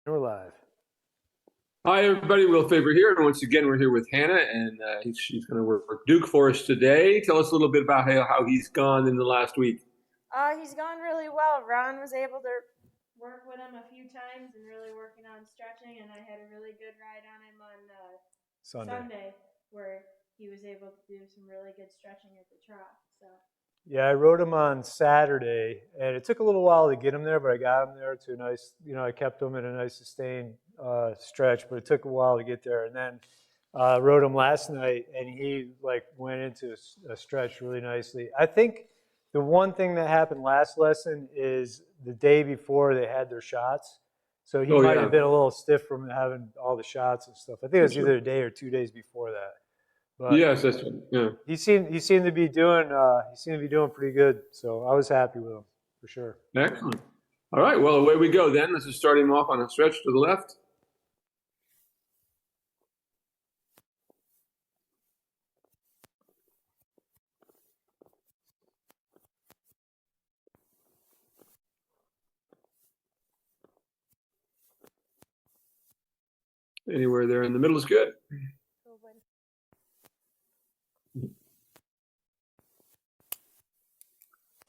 We're live. Hi, everybody. Will Faerber here. And once again, we're here with Hanna, and she's going to work Duke for us today. Tell us a little bit about how he's gone in the last week. He's gone really well. Ron was able to work with him a few times and really working on stretching, and I had a really good ride on him on Sunday where he was able to do some really good stretching at the trough. So. Yeah, I rode him on Saturday, and it took a little while to get him there, but I got him there to a nice, I kept him in a nice sustained stretch, but it took a while to get there. And then rode him last night, and he went into a stretch really nicely. I think the one thing that happened last lesson is the day before they had their shots. So he might have been a little stiff from having all the shots and stuff. I think it was either a day or 2 days before that. But yes, that's right. Yeah. He seemed to be doing pretty good. So I was happy with him for sure. Excellent. All right. Well, away we go then. Let's just start him off on a stretch to the left. Anywhere there in the middle is good.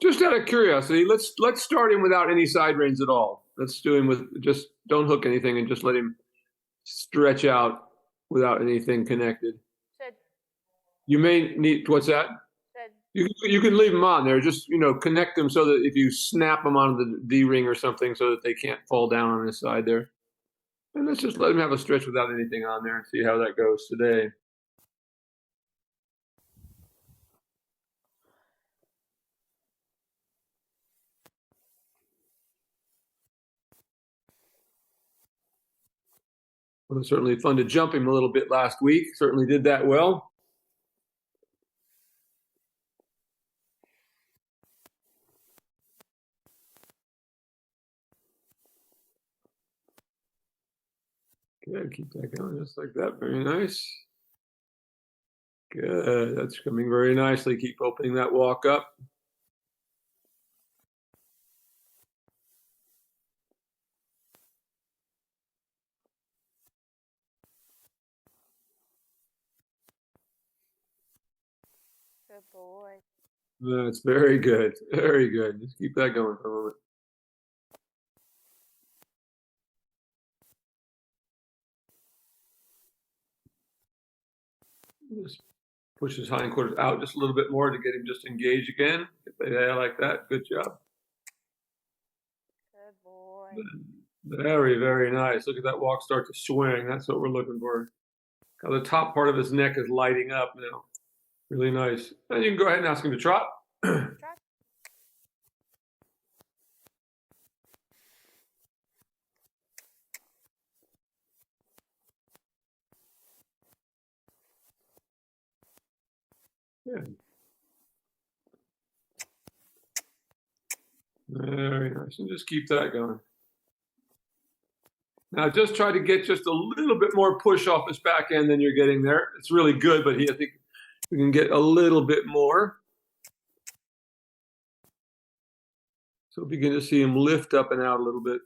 Just out of curiosity, let's start him without any side reins at all. Let's do him with just don't hook anything and just let him stretch out without anything connected. Said. You may need what's that? Said. You can leave them on there. Just connect them so that if you snap them onto the D ring or something, so that they can't fall down on this side there. And let's just let him have a stretch without anything on there and see how that goes today. Well, it was certainly fun to jump him a little bit last week. Certainly did that well. Good, keep that going just like that. Very nice. Good, that's coming very nicely. Keep opening that walk up. Good boy. That's very good. Very good. Just keep that going for a moment. Just push his hindquarters out just a little bit more to get him just engaged again. Yeah, like that. Good job. Good boy. Very, very nice. Look at that walk start to swing. That's what we're looking for. How the top part of his neck is lighting up now. Really nice. And you can go ahead and ask him to trot. Trot. Good. Very nice. And just keep that going. Now just try to get just a little bit more push off his back end than you're getting there. It's really good, but I think we can get a little bit more. So begin to see him lift up and out a little bit.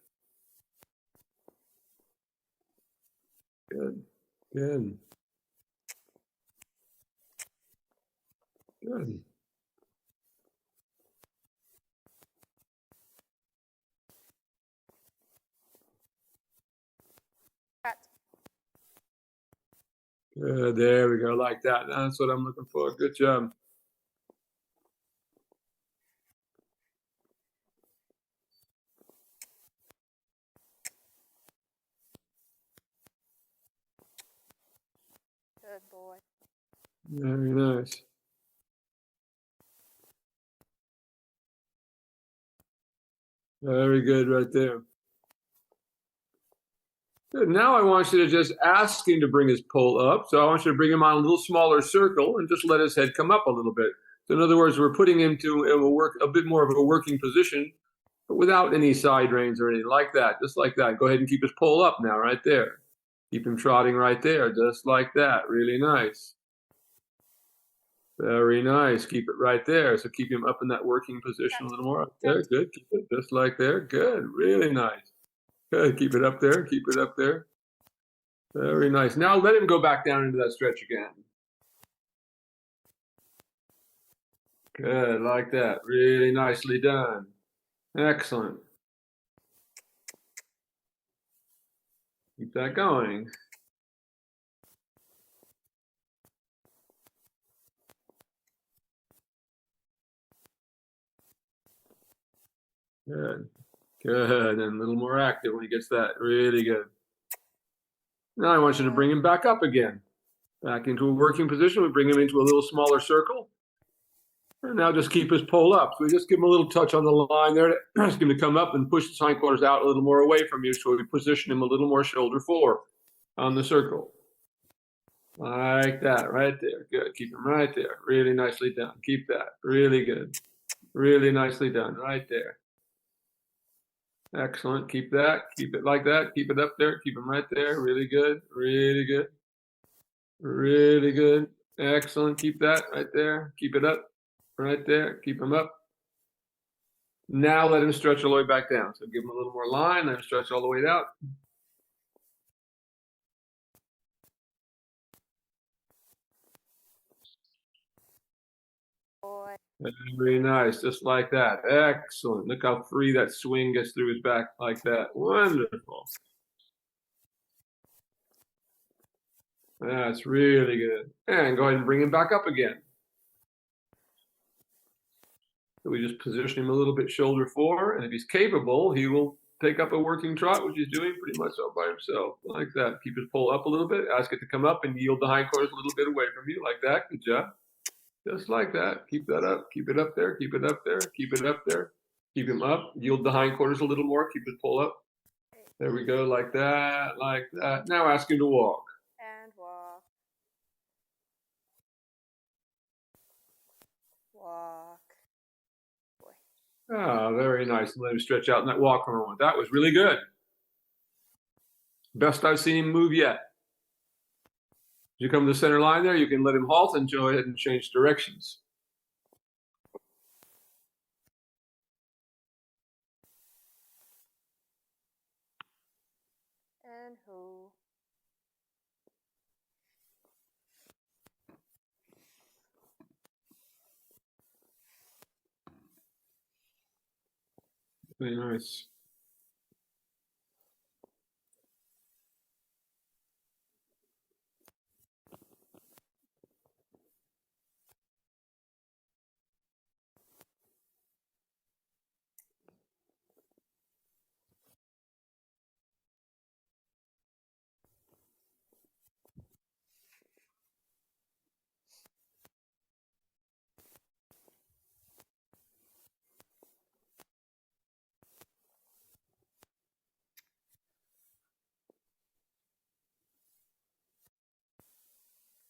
Good. Good. Good. Good. There we go. Like that. That's what I'm looking for. Good job. Good boy. Very nice. Very good right there. Good. Now I want you to just ask him to bring his pole up. So I want you to bring him on a little smaller circle and just let his head come up a little bit. So in other words, we're putting him to a bit more of a working position, but without any side reins or anything like that. Just like that. Go ahead and keep his pole up now, right there. Keep him trotting right there, just like that. Really nice. Very nice. Keep it right there. So keep him up in that working position a little more. There, good. Keep it just like there. Good. Really nice. Good. Keep it up there. Keep it up there. Very nice. Now let him go back down into that stretch again. Good, like that. Really nicely done. Excellent. Keep that going. Good. Good. And a little more active when he gets that. Really good. Now I want you to bring him back up again. Back into a working position. We bring him into a little smaller circle. And now just keep his pole up. So we just give him a little touch on the line there to ask him to come up and push his hindquarters out a little more away from you. So we position him a little more shoulder forward on the circle. Like that, right there. Good. Keep him right there. Really nicely done. Keep that. Really good. Really nicely done. Right there. Excellent. Keep that. Keep it like that. Keep it up there. Keep him right there. Really good. Really good. Really good. Excellent. Keep that right there. Keep it up. Right there. Keep him up. Now let him stretch all the way back down. So give him a little more line. Let him stretch all the way out. Very nice. Just like that. Excellent. Look how free that swing gets through his back like that. Wonderful. That's really good. And go ahead and bring him back up again. So we just position him a little bit shoulder forward, and if he's capable, he will take up a working trot, which he's doing pretty much all by himself, like that. Keep his pole up a little bit, ask it to come up and yield the hindquarters a little bit away from you, like that. Good job. Just like that. Keep that up. Keep it up there. Keep it up there. Keep it up there. Keep him up. Yield the hindquarters a little more. Keep his pole up. There we go, like that, like that. Now ask him to walk. And walk. Walk. Ah, very nice. Let him stretch out in that walk for a moment. That was really good. Best I've seen him move yet. You come to the center line there, you can let him halt and go ahead and change directions. And who? Very nice.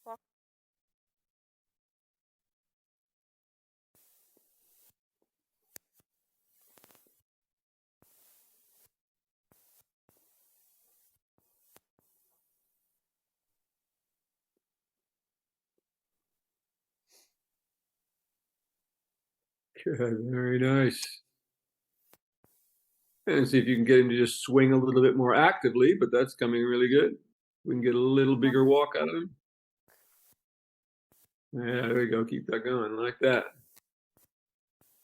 Walk. Good, very nice. And see if you can get him to just swing a little bit more actively, but that's coming really good. We can get a little bigger walk out of him. Yeah, there we go. Keep that going like that.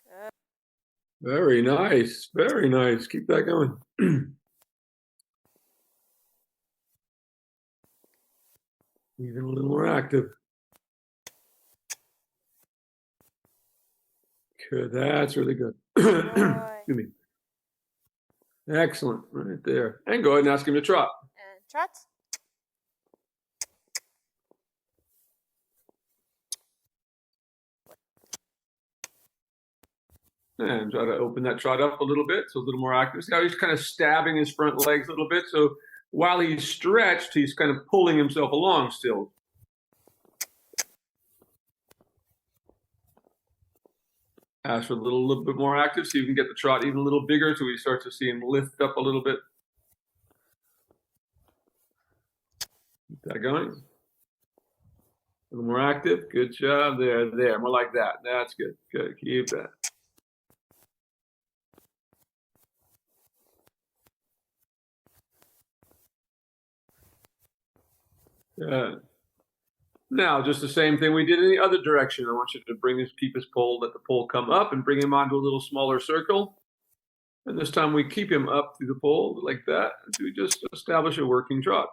Good. Very nice. Very nice. Keep that going. Even a little more active. Good. That's really good. Excuse me. Excellent. Right there. And go ahead and ask him to trot. And trot. And try to open that trot up a little bit, so a little more active. See how he's kind of stabbing his front legs a little bit. So while he's stretched, he's kind of pulling himself along still. Ask for a little bit more active so you can get the trot even a little bigger so we start to see him lift up a little bit. Keep that going. A little more active. Good job. There. More like that. That's good. Good. Keep that. Good. Now, just the same thing we did in the other direction. I want you to keep his pole, let the pole come up and bring him onto a little smaller circle. And this time we keep him up through the pole like that. We just establish a working trot.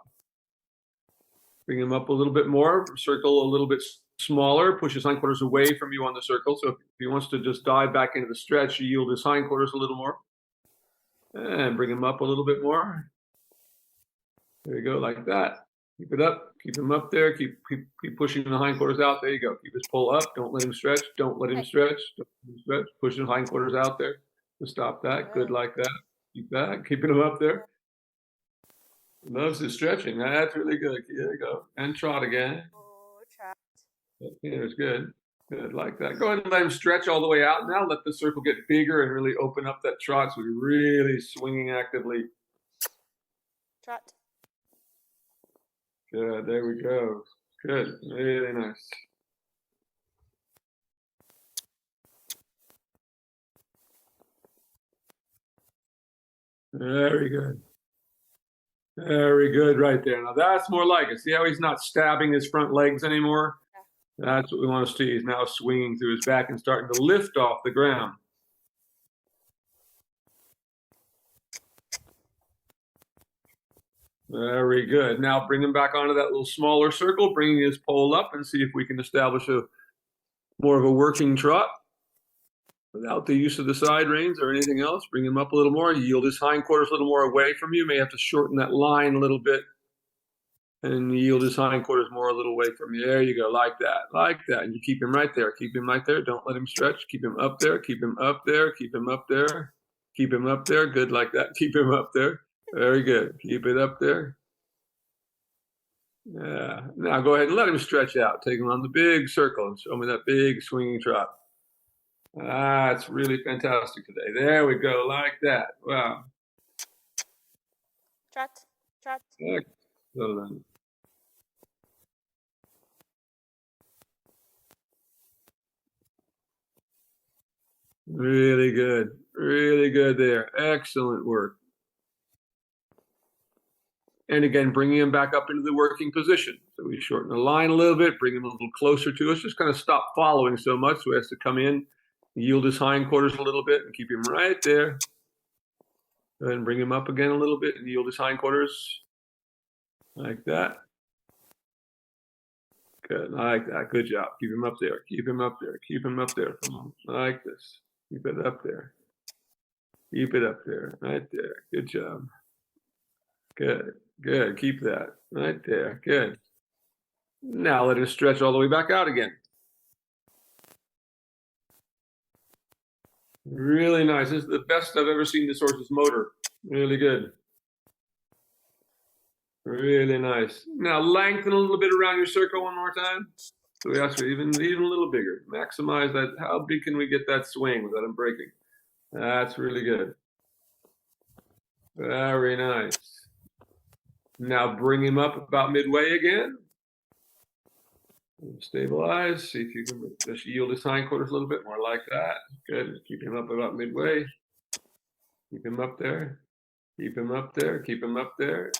Bring him up a little bit more, circle a little bit smaller, push his hindquarters away from you on the circle. So if he wants to just dive back into the stretch, you yield his hindquarters a little more. And bring him up a little bit more. There you go, like that. Keep it up, keep him up there, keep pushing the hindquarters out. There you go. Keep his pole up. Don't let him stretch. Don't let him stretch. Don't let him stretch. Push his hindquarters out there to stop that. Good, like that. Keep that. Keeping him up there. Loves his stretching. That's really good. There you go. And trot again. Oh, trot. There's good. Good, like that. Go ahead and let him stretch all the way out. Now let the circle get bigger and really open up that trot so we're really swinging actively. Trot. Good, there we go. Good, really nice. Very good. Very good right there. Now that's more like it. See how he's not stabbing his front legs anymore? Yeah. That's what we want to see. He's now swinging through his back and starting to lift off the ground. Very good. Now bring him back onto that little smaller circle, bringing his pole up and see if we can establish more of a working trot without the use of the side reins or anything else. Bring him up a little more. Yield his hindquarters a little more away from you. May have to shorten that line a little bit and yield his hindquarters more a little away from you. There you go, like that, like that. And you keep him right there. Keep him right there. Don't let him stretch. Keep him up there. Keep him up there. Keep him up there. Keep him up there. Good, like that. Keep him up there. Very good. Keep it up there. Yeah. Now go ahead and let him stretch out. Take him on the big circle and show me that big swinging trot. That's really fantastic today. There we go, like that. Wow. Trot. Trot. Excellent. Really good. Really good there. Excellent work. And again, bringing him back up into the working position. So we shorten the line a little bit, bring him a little closer to us, just kind of stop following so much. So he has to come in, yield his hindquarters a little bit and keep him right there. Go ahead and bring him up again a little bit and yield his hindquarters like that. Good, like that. Good job. Keep him up there. Keep him up there. Keep him up there. Come on, like this. Keep it up there. Keep it up there. Right there. Good job. Good. Good. Keep that right there. Good. Now let him stretch all the way back out again. Really nice. This is the best I've ever seen this horse's motor. Really good. Really nice. Now lengthen a little bit around your circle one more time. So we ask for even a little bigger. Maximize that. How big can we get that swing without him breaking? That's really good. Very nice. Now bring him up about midway again. Stabilize. See if you can just yield his hindquarters a little bit more like that. Good. Keep him up about midway. Keep him up there. Keep him up there. Keep him up there.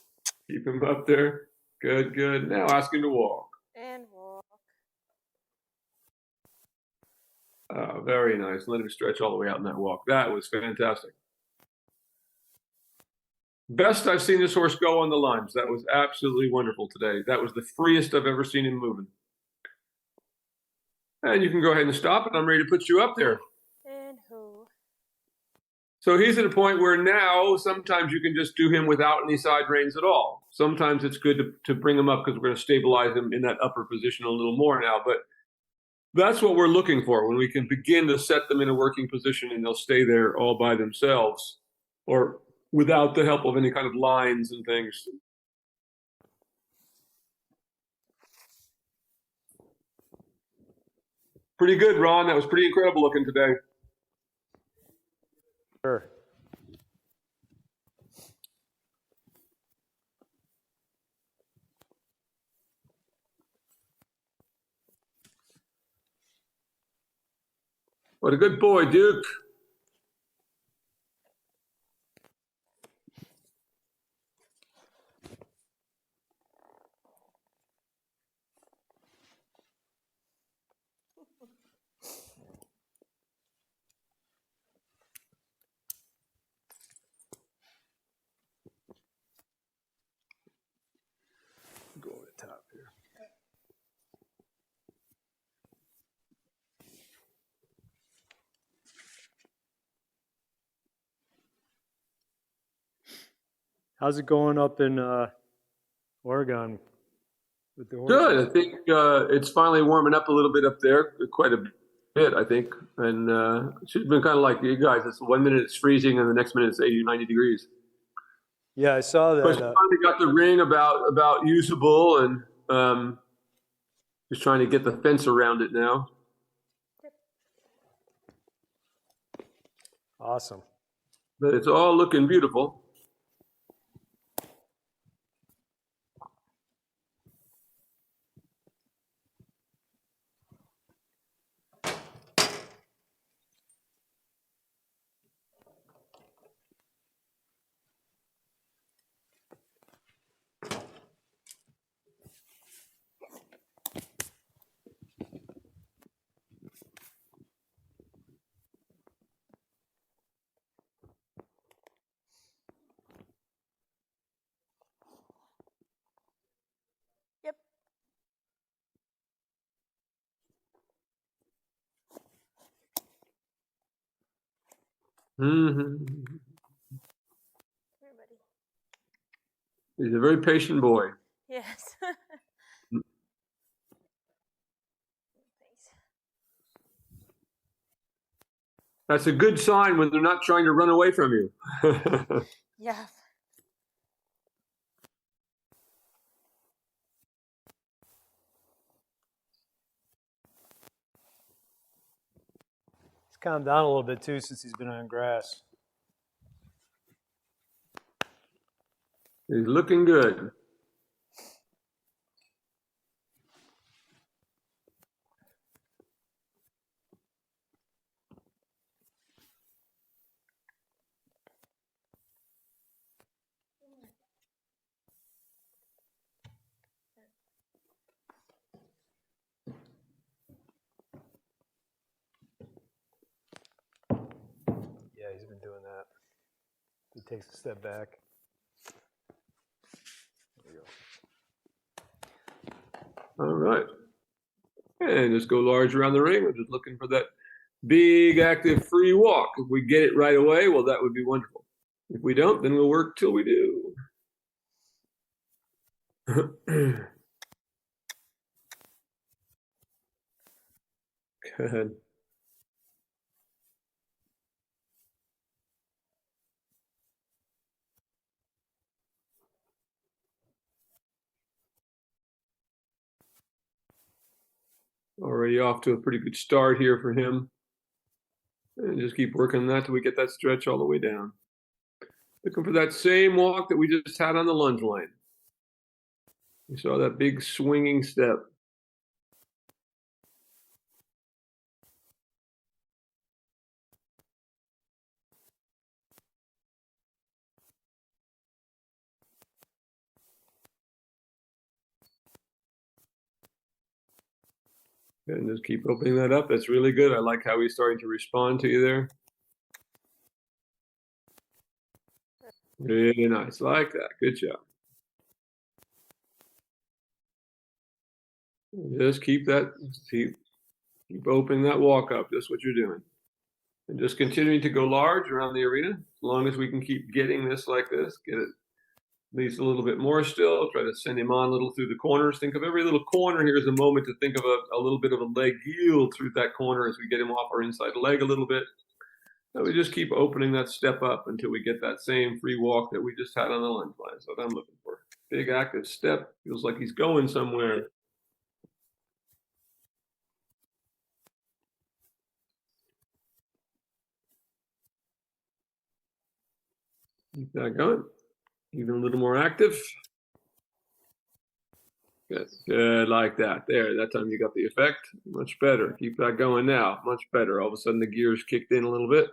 Keep him up there. Good, good. Now ask him to walk. And walk. Very nice. Let him stretch all the way out in that walk. That was fantastic. Best I've seen this horse go on the lines. That was absolutely wonderful today. That was the freest I've ever seen him moving. And you can go ahead and stop, and I'm ready to put you up there. And who? So he's at a point where now sometimes you can just do him without any side reins at all. Sometimes it's good to bring him up because we're going to stabilize him in that upper position a little more now. But that's what we're looking for, when we can begin to set them in a working position and they'll stay there all by themselves or without the help of any kind of lines and things. Pretty good, Ron. That was pretty incredible looking today. Sure. What a good boy, Duke. Go over the top here. How's it going up in Oregon with the horses? Good. I think it's finally warming up a little bit up there, quite a bit, I think. And it should have been kind of like you guys. It's 1 minute it's freezing, and the next minute it's 80, 90 degrees. Yeah, I saw that. But finally got the ring about usable, and just trying to get the fence around it now. Awesome. But it's all looking beautiful. Yep. Mm-hmm. Everybody. He's a very patient boy. Yes. That's a good sign when they're not trying to run away from you. Yeah. He's calmed down a little bit too since he's been on grass. He's looking good. Yeah, he's been doing that. He takes a step back. There you go. All right. And just go large around the ring. We're just looking for that big, active, free walk. If we get it right away, well, that would be wonderful. If we don't, then we'll work till we do. Good. Already off to a pretty good start here for him. And just keep working that till we get that stretch all the way down. Looking for that same walk that we just had on the lunge line. You saw that big swinging step. And just keep opening that up. That's really good. I like how he's starting to respond to you there. Really nice. Like that. Good job. Just keep opening that walk up. That's what you're doing. And just continuing to go large around the arena. As long as we can keep getting this like this, get it at least a little bit more still. Try to send him on a little through the corners. Think of every little corner here as a moment to think of a little bit of a leg yield through that corner as we get him off our inside leg a little bit. And we just keep opening that step up until we get that same free walk that we just had on the lunge line. That's what I'm looking for. Big active step. Feels like he's going somewhere. Keep that going. Even a little more active. Good. Good, like that. There, that time you got the effect. Much better. Keep that going now. Much better. All of a sudden the gears kicked in a little bit.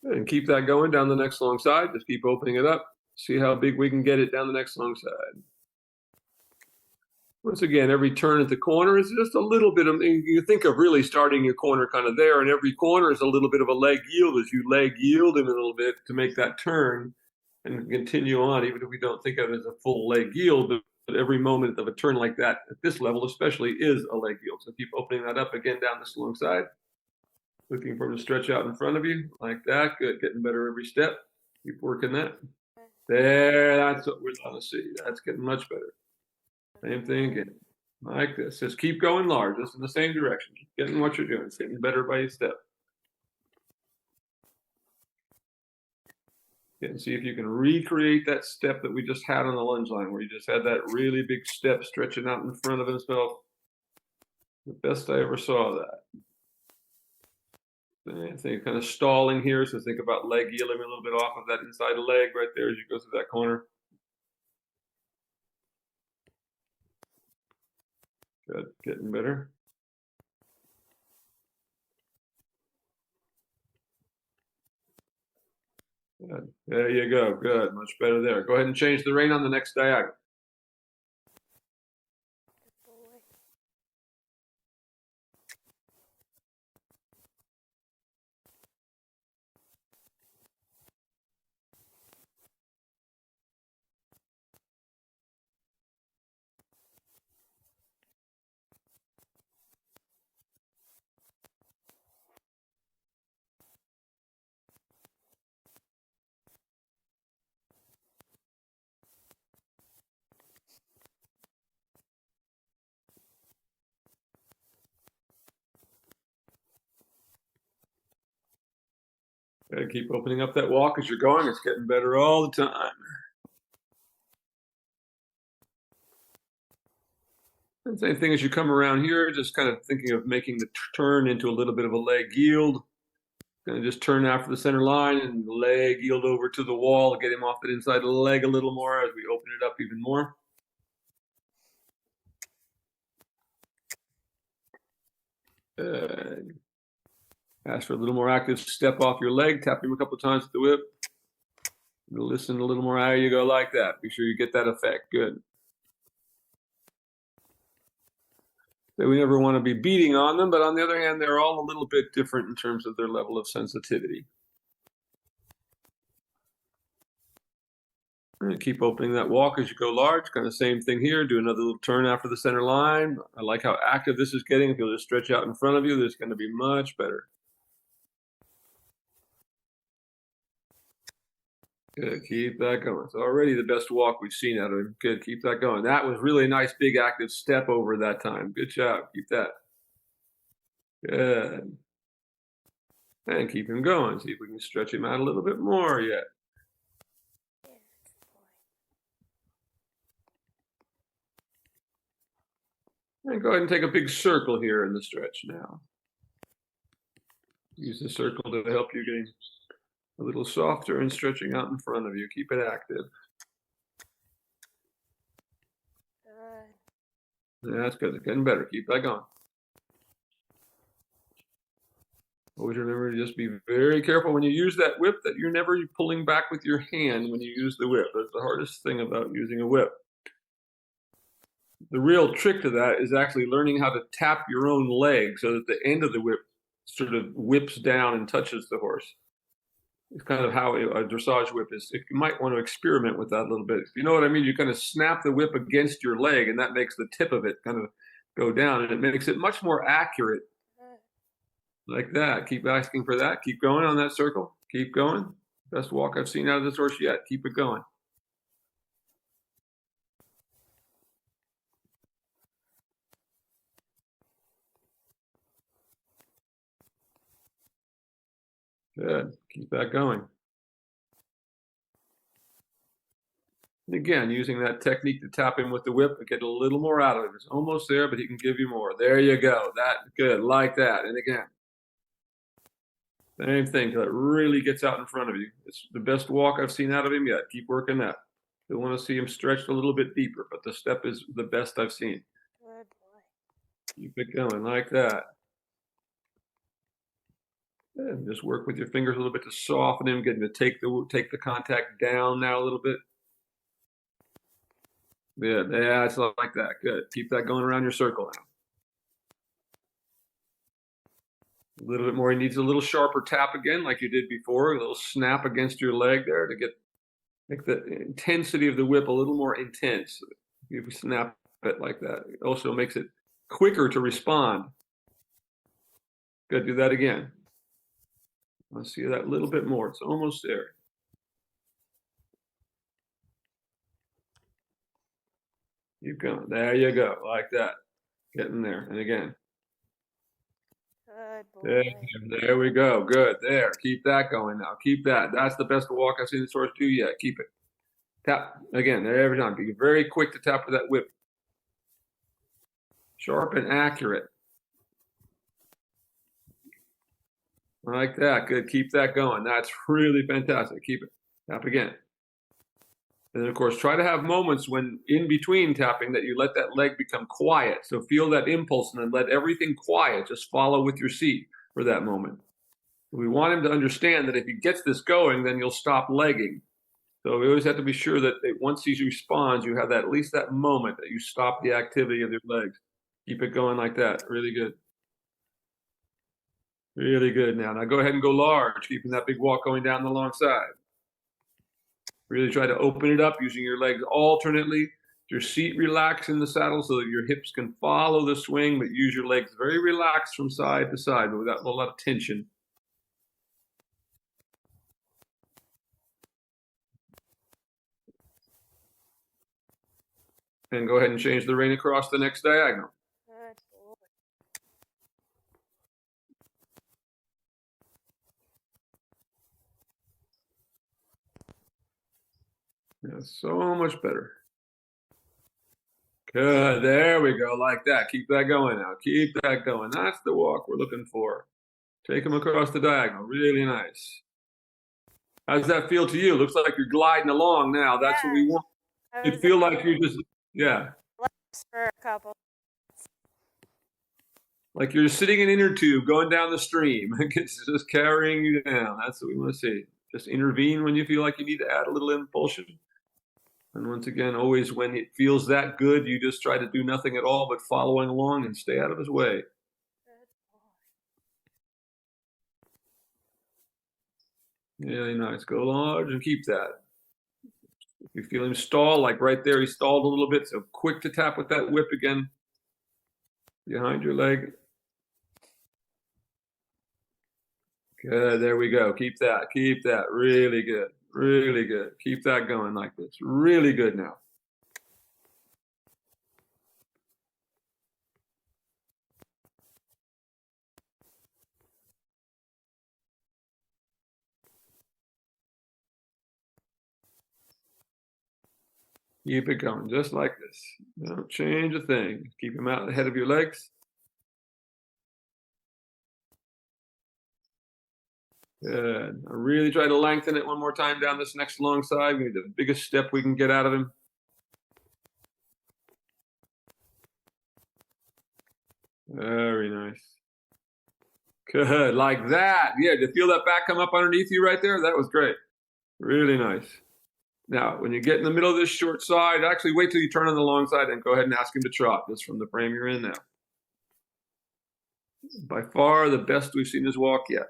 And keep that going down the next long side. Just keep opening it up. See how big we can get it down the next long side. Once again, every turn at the corner is just a little bit of, you think of really starting your corner kind of there, and every corner is a little bit of a leg yield as you leg yield him a little bit to make that turn and continue on, even if we don't think of it as a full leg yield. But every moment of a turn like that at this level especially is a leg yield. So keep opening that up again down this long side. Looking for him to stretch out in front of you like that. Good, getting better every step. Keep working that. There, that's what we want to see. That's getting much better. Same thing again, like this. Just keep going large, just in the same direction. Keep getting what you're doing. It's getting better by each step. And see if you can recreate that step that we just had on the lunge line, where you just had that really big step stretching out in front of himself. The best I ever saw that. I think kind of stalling here, so think about leg yielding a little bit off of that inside leg right there as you go through that corner. Good, getting better. Good. There you go. Good, much better there. Go ahead and change the rein on the next diagonal. Gotta keep opening up that walk as you're going. It's getting better all the time. And same thing as you come around here, just kind of thinking of making the turn into a little bit of a leg yield. Gonna just turn after the center line and leg yield over to the wall, get him off that inside leg a little more as we open it up even more. Ask for a little more active step off your leg. Tap him a couple of times with the whip. Listen a little more. There you go, like that. Be sure you get that effect. Good. So we never want to be beating on them, but on the other hand, they're all a little bit different in terms of their level of sensitivity. And keep opening that walk as you go large. Kind of same thing here. Do another little turn after the center line. I like how active this is getting. If you'll just stretch out in front of you, this is going to be much better. Good, keep that going. It's already the best walk we've seen out of him. Good, keep that going. That was really a nice big active step over that time. Good job, keep that. Good. And keep him going. See if we can stretch him out a little bit more yet. And go ahead and take a big circle here in the stretch now. Use the circle to help you getting a little softer and stretching out in front of you. Keep it active. Good. That's good. It's getting better. Keep that going. Always remember to just be very careful when you use that whip that you're never pulling back with your hand when you use the whip. That's the hardest thing about using a whip. The real trick to that is actually learning how to tap your own leg so that the end of the whip sort of whips down and touches the horse. It's kind of how a dressage whip is. You might want to experiment with that a little bit. You know what I mean? You kind of snap the whip against your leg, and that makes the tip of it kind of go down, and it makes it much more accurate. Like that. Keep asking for that. Keep going on that circle. Keep going. Best walk I've seen out of this horse yet. Keep it going. Good. Keep that going. And again, using that technique to tap him with the whip to get a little more out of it. It's almost there, but he can give you more. There you go. That good. Like that. And again. Same thing till it really gets out in front of you. It's the best walk I've seen out of him yet. Keep working that. You'll want to see him stretched a little bit deeper, but the step is the best I've seen. Good boy. Keep it going like that. And just work with your fingers a little bit to soften him, getting to take the contact down now a little bit. Yeah, it's like that. Good. Keep that going around your circle now. A little bit more. He needs a little sharper tap again, like you did before. A little snap against your leg there to make the intensity of the whip a little more intense. You snap it like that. It also makes it quicker to respond. Good. Do that again. I'll see that a little bit more. It's almost there. Keep going. There you go. Like that. Getting there. And again. Good boy. There we go. Good. There. Keep that going now. Keep that. That's the best walk I've seen this horse do yet. Keep it. Tap. Again, there every time. Be very quick to tap with that whip. Sharp and accurate. Like that. Good. Keep that going. That's really fantastic. Keep it. Tap again. And then, of course, try to have moments when in between tapping that you let that leg become quiet. So feel that impulse and then let everything quiet. Just follow with your seat for that moment. We want him to understand that if he gets this going, then you'll stop legging. So we always have to be sure that once he responds, you have at least that moment that you stop the activity of your legs. Keep it going like that. Really good. Really good now. Now go ahead and go large, keeping that big walk going down the long side. Really try to open it up using your legs alternately. Your seat relax in the saddle so that your hips can follow the swing, but use your legs very relaxed from side to side, but without a lot of tension. And go ahead and change the rein across the next diagonal. Yeah, so much better. Good. There we go. Like that. Keep that going now. Keep that going. That's the walk we're looking for. Take them across the diagonal. Really nice. How does that feel to you? Looks like you're gliding along now. That's what we want. You feel like you're just, yeah. For a couple. Like you're sitting in inner tube going down the stream. It's just carrying you down. That's what we want to see. Just intervene when you feel like you need to add a little impulsion. And once again, always when it feels that good, you just try to do nothing at all but following along and stay out of his way. Really nice. Go large and keep that. If you feel him stall, like right there, he stalled a little bit. So quick to tap with that whip again. Behind your leg. Good. There we go. Keep that. Keep that. Really good. Really good. Keep that going like this. Really good now. Keep it going, just like this. Don't change a thing. Keep him out ahead of your legs. Good. I really try to lengthen it one more time down this next long side. We need the biggest step we can get out of him. Very nice. Good, like that. Yeah, did you feel that back come up underneath you right there? That was great. Really nice. Now, when you get in the middle of this short side, actually wait till you turn on the long side and go ahead and ask him to trot, just from the frame you're in now. By far the best we've seen his walk yet.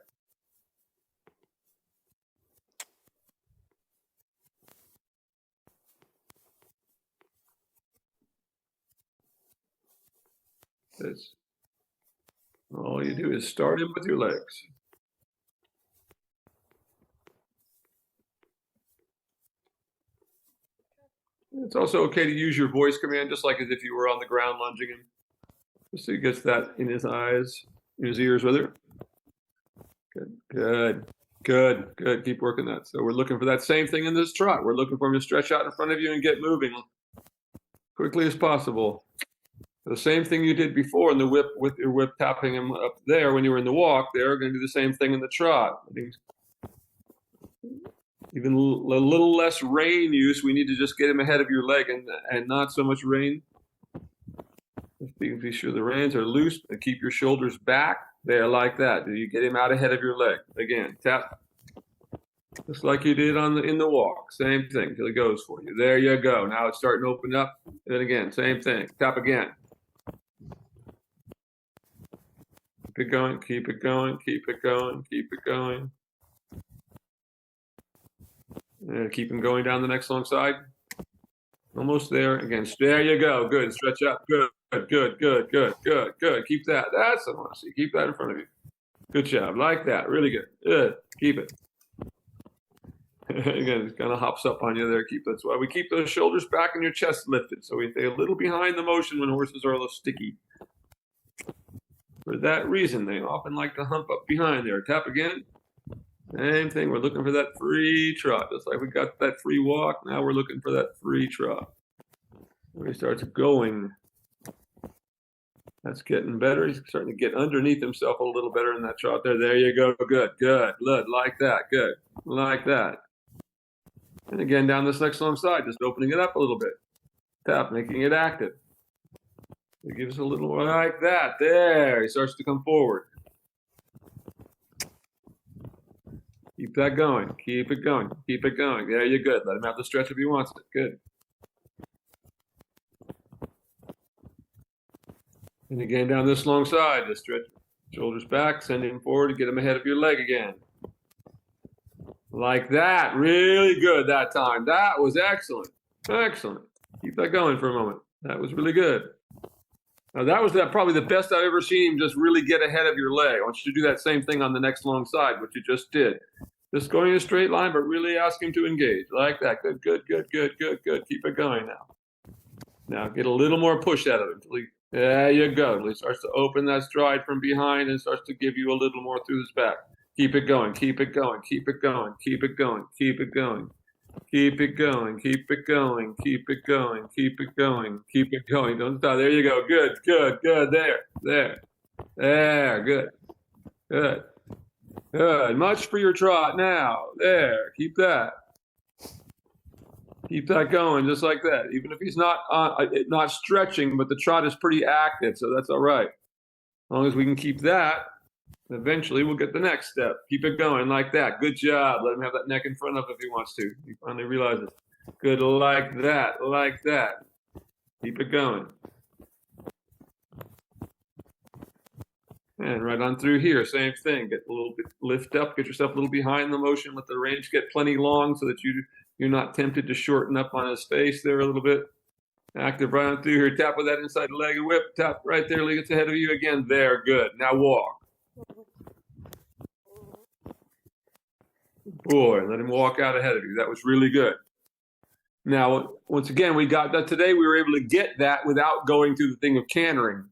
This. All you do is start him with your legs. It's also okay to use your voice command, just like as if you were on the ground lunging him. Just so he gets that in his eyes, in his ears, rather. Good, good, good, good. Keep working that. So we're looking for that same thing in this trot. We're looking for him to stretch out in front of you and get moving quickly as possible. The same thing you did before in the whip, with your whip tapping him up there when you were in the walk. They're going to do the same thing in the trot. Even a little less rein use. We need to just get him ahead of your leg and not so much rein. Just be sure the reins are loose and keep your shoulders back. There, like that. You get him out ahead of your leg. Again, tap. Just like you did in the walk. Same thing till he goes for you. There you go. Now it's starting to open up. Then again, same thing. Tap again. Keep it going, keep it going, keep it going, keep it going. And keep him going down the next long side. Almost there. Again, there you go. Good. Stretch out. Good, good, good, good, good, good. Keep that. That's what I want to see. Keep that in front of you. Good job. Like that. Really good. Good. Keep it. Again, it kind of hops up on you there. Keep that's why we keep those shoulders back and your chest lifted. So we stay a little behind the motion when horses are a little sticky. For that reason, they often like to hump up behind there. Tap again. Same thing. We're looking for that free trot. Just like we got that free walk, now we're looking for that free trot. When he starts going, that's getting better. He's starting to get underneath himself a little better in that trot there. There you go. Good, good, good. Like that. Good. Like that. And again, down this next long side, just opening it up a little bit. Tap, making it active. It gives a little more like that. There. He starts to come forward. Keep that going. Keep it going. Keep it going. There you're good. Let him have the stretch if he wants it. Good. And again, down this long side, just stretch shoulders back, send him forward to get him ahead of your leg again. Like that. Really good that time. That was excellent. Excellent. Keep that going for a moment. That was really good. Now that was probably the best I've ever seen him just really get ahead of your leg. I want you to do that same thing on the next long side, which you just did. Just going in a straight line, but really ask him to engage. Like that. Good, good, good, good, good, good. Keep it going now. Now get a little more push out of him. There you go. He starts to open that stride from behind and starts to give you a little more through his back. Keep it going. Keep it going. Keep it going. Keep it going. Keep it going. Keep it going. Keep it going. Keep it going. Keep it going. Keep it going. Don't stop. There you go. Good. Good. Good. There. There. There. Good. Good. Good. Much for your trot now. There. Keep that. Keep that going just like that. Even if he's not stretching, but the trot is pretty active, so that's all right. As long as we can keep that, eventually we'll get the next step. Keep it going like that. Good job. Let him have that neck in front of if he wants to. He finally realizes. Good, like that, like that. Keep it going. And right on through here, same thing. Get a little bit, lift up, get yourself a little behind the motion, let the range get plenty long so that you're not tempted to shorten up on his face there a little bit. Active right on through here. Tap with that inside leg and whip. Tap right there, gets ahead of you again. There, good. Now walk. Boy, let him walk out ahead of you. That was really good. Now, once again, we got that today. We were able to get that without going through the thing of cantering.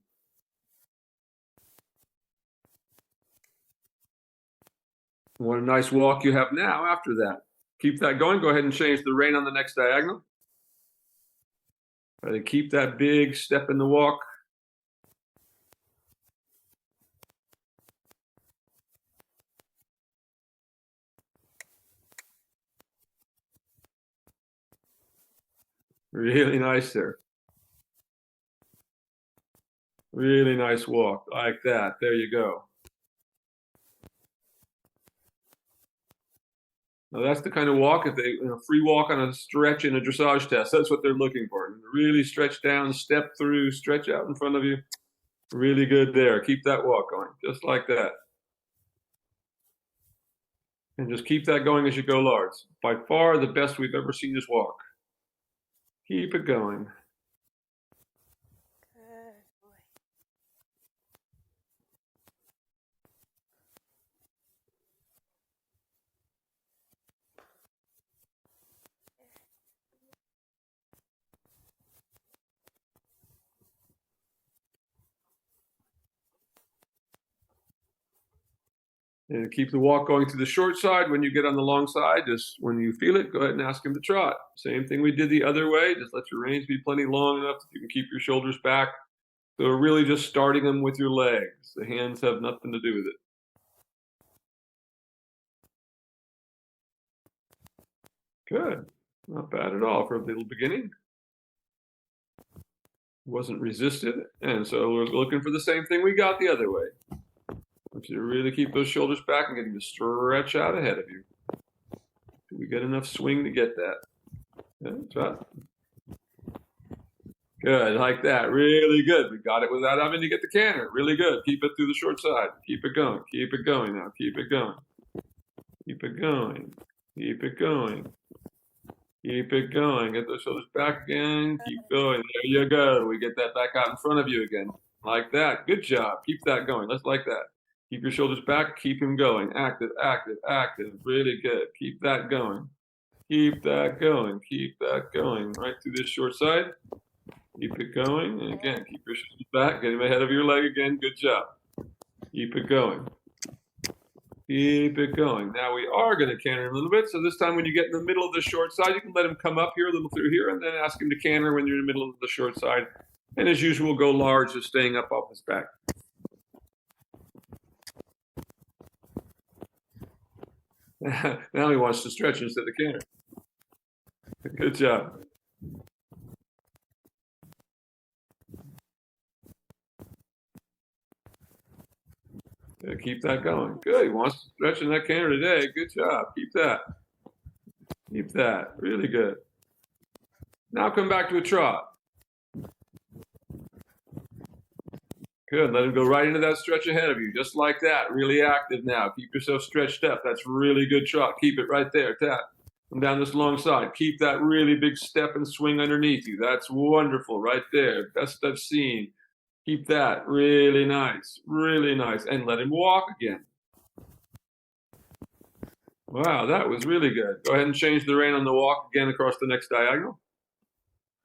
What a nice walk you have now after that. Keep that going. Go ahead and change the rein on the next diagonal. Try to keep that big step in the walk. Really nice there. Really nice walk. Like that. There you go. Now that's the kind of walk, if they free walk on a stretch in a dressage test, that's what they're looking for. Really stretch down, step through, stretch out in front of you. Really good there. Keep that walk going, just like that. And just keep that going as you go large. By far the best we've ever seen this walk. Keep it going. And keep the walk going to the short side. When you get on the long side, just when you feel it, go ahead and ask him to trot. Same thing we did the other way. Just let your reins be plenty long enough that you can keep your shoulders back. So we're really just starting them with your legs. The hands have nothing to do with it. Good. Not bad at all for a little beginning. Wasn't resisted. And so we're looking for the same thing we got the other way. I want you to really keep those shoulders back and get him to stretch out ahead of you. Do we get enough swing to get that? Yeah, that's right. Good, like that. Really good. We got it without having to get the canter. Really good. Keep it through the short side. Keep it going. Keep it going now. Keep it going. Keep it going. Keep it going. Keep it going. Get those shoulders back again. Keep going. There you go. We get that back out in front of you again. Like that. Good job. Keep that going. Let's like that. Keep your shoulders back. Keep them going. Active, active, active. Really good. Keep that going. Keep that going. Keep that going. Right through this short side. Keep it going. And again, keep your shoulders back. Get him ahead of your leg again. Good job. Keep it going. Keep it going. Now we are going to canter a little bit. So this time when you get in the middle of the short side, you can let him come up here a little through here and then ask him to canter when you're in the middle of the short side. And as usual, go large, just staying up off his back. Now he wants to stretch instead of canter. Good job. Yeah, keep that going. Good. He wants to stretch in that canter today. Good job. Keep that. Keep that. Really good. Now come back to a trot. Good. Let him go right into that stretch ahead of you, just like that. Really active now. Keep yourself stretched up. That's really good trot. Keep it right there. Tap. Come down this long side. Keep that really big step and swing underneath you. That's wonderful right there. Best I've seen. Keep that. Really nice. Really nice. And let him walk again. Wow, that was really good. Go ahead and change the rein on the walk again across the next diagonal.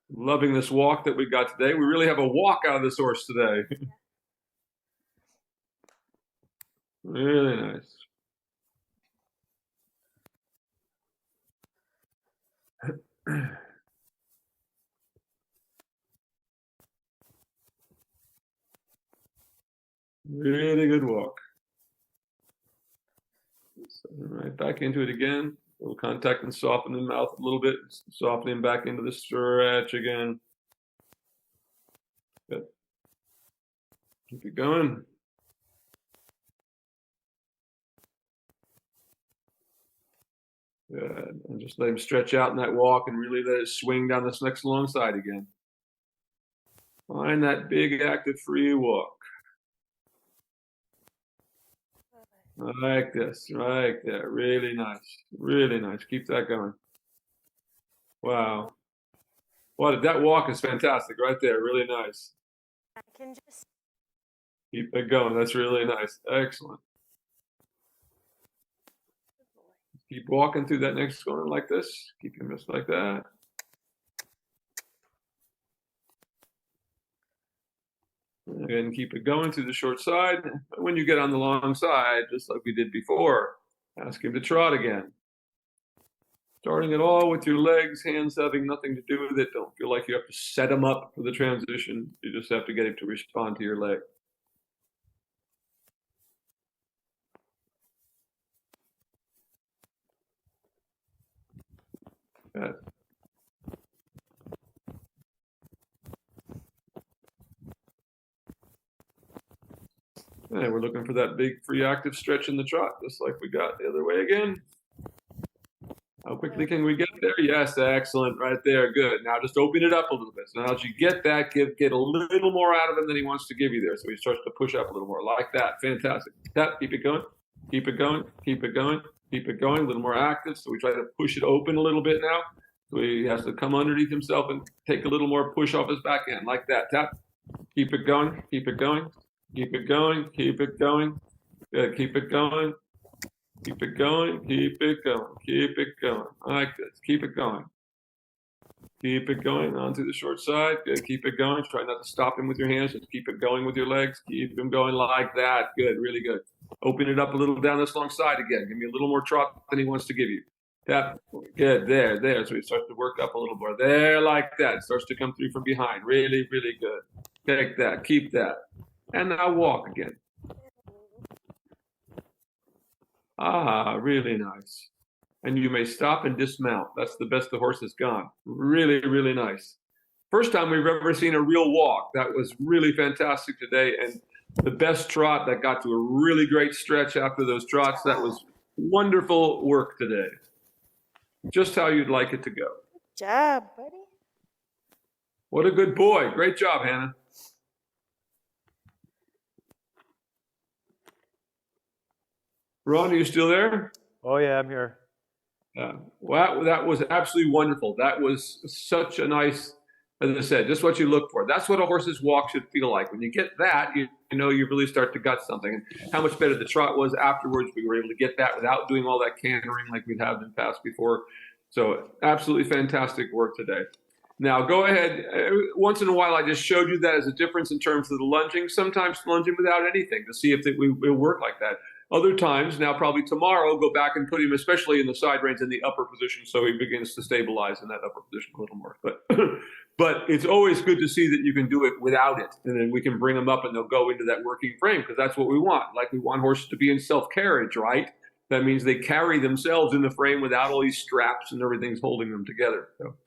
Loving this walk that we got today. We really have a walk out of this horse today. Really nice. Really good walk. Right back into it again. A little contact and soften the mouth a little bit. Softening back into the stretch again. Good. Keep it going. Good. And just let him stretch out in that walk and really let it swing down this next long side again. Find that big, active, free walk. Like this, right there. Really nice. Really nice. Keep that going. Wow. What, that walk is fantastic right there. Really nice. I can just Keep it going. That's really nice. Excellent. Keep walking through that next corner like this. Keep him just like that. And keep it going through the short side. When you get on the long side, just like we did before, ask him to trot again. Starting it all with your legs, hands having nothing to do with it. Don't feel like you have to set him up for the transition. You just have to get him to respond to your leg. Good. And we're looking for that big free active stretch in the trot, just like we got the other way again. How quickly can we get there? Yes, excellent, right there, good. Now just open it up a little bit. So now as you get that, get a little more out of him than he wants to give you there. So he starts to push up a little more, like that, fantastic. Tap, keep it going, keep it going, keep it going, keep it going, a little more active. So we try to push it open a little bit now. So he has to come underneath himself and take a little more push off his back end, like that, tap. Keep it going, keep it going. Keep it going, keep it going. Good, keep it going. Keep it going, keep it going, keep it going. Like this, keep it going. Keep it going onto the short side. Good, keep it going. Try not to stop him with your hands, just keep it going with your legs. Keep him going like that. Good, really good. Open it up a little down this long side again. Give me a little more trot than he wants to give you. Tap, good, there. So he starts to work up a little more. There, like that. It starts to come through from behind. Really, really good. Take that, keep that. And now walk again. Ah, really nice. And you may stop and dismount. That's the best the horse has gone. Really, really nice. First time we've ever seen a real walk. That was really fantastic today. And the best trot that got to a really great stretch after those trots. That was wonderful work today. Just how you'd like it to go. Good job, buddy. What a good boy. Great job, Hannah. Ron, are you still there? Oh yeah, I'm here. Well, that was absolutely wonderful. That was such a nice, as I said, just what you look for. That's what a horse's walk should feel like. When you get that, you know you really start to gut something. And how much better the trot was afterwards. We were able to get that without doing all that cantering like we'd have in the past before. So absolutely fantastic work today. Now go ahead. Once in a while, I just showed you that as a difference in terms of the lunging. Sometimes lunging without anything to see if it will work like that. Other times, now probably tomorrow, go back and put him, especially in the side reins, in the upper position, so he begins to stabilize in that upper position a little more. But but it's always good to see that you can do it without it, and then we can bring them up and they'll go into that working frame, because that's what we want. Like, we want horses to be in self-carriage, right? That means they carry themselves in the frame without all these straps and everything's holding them together. So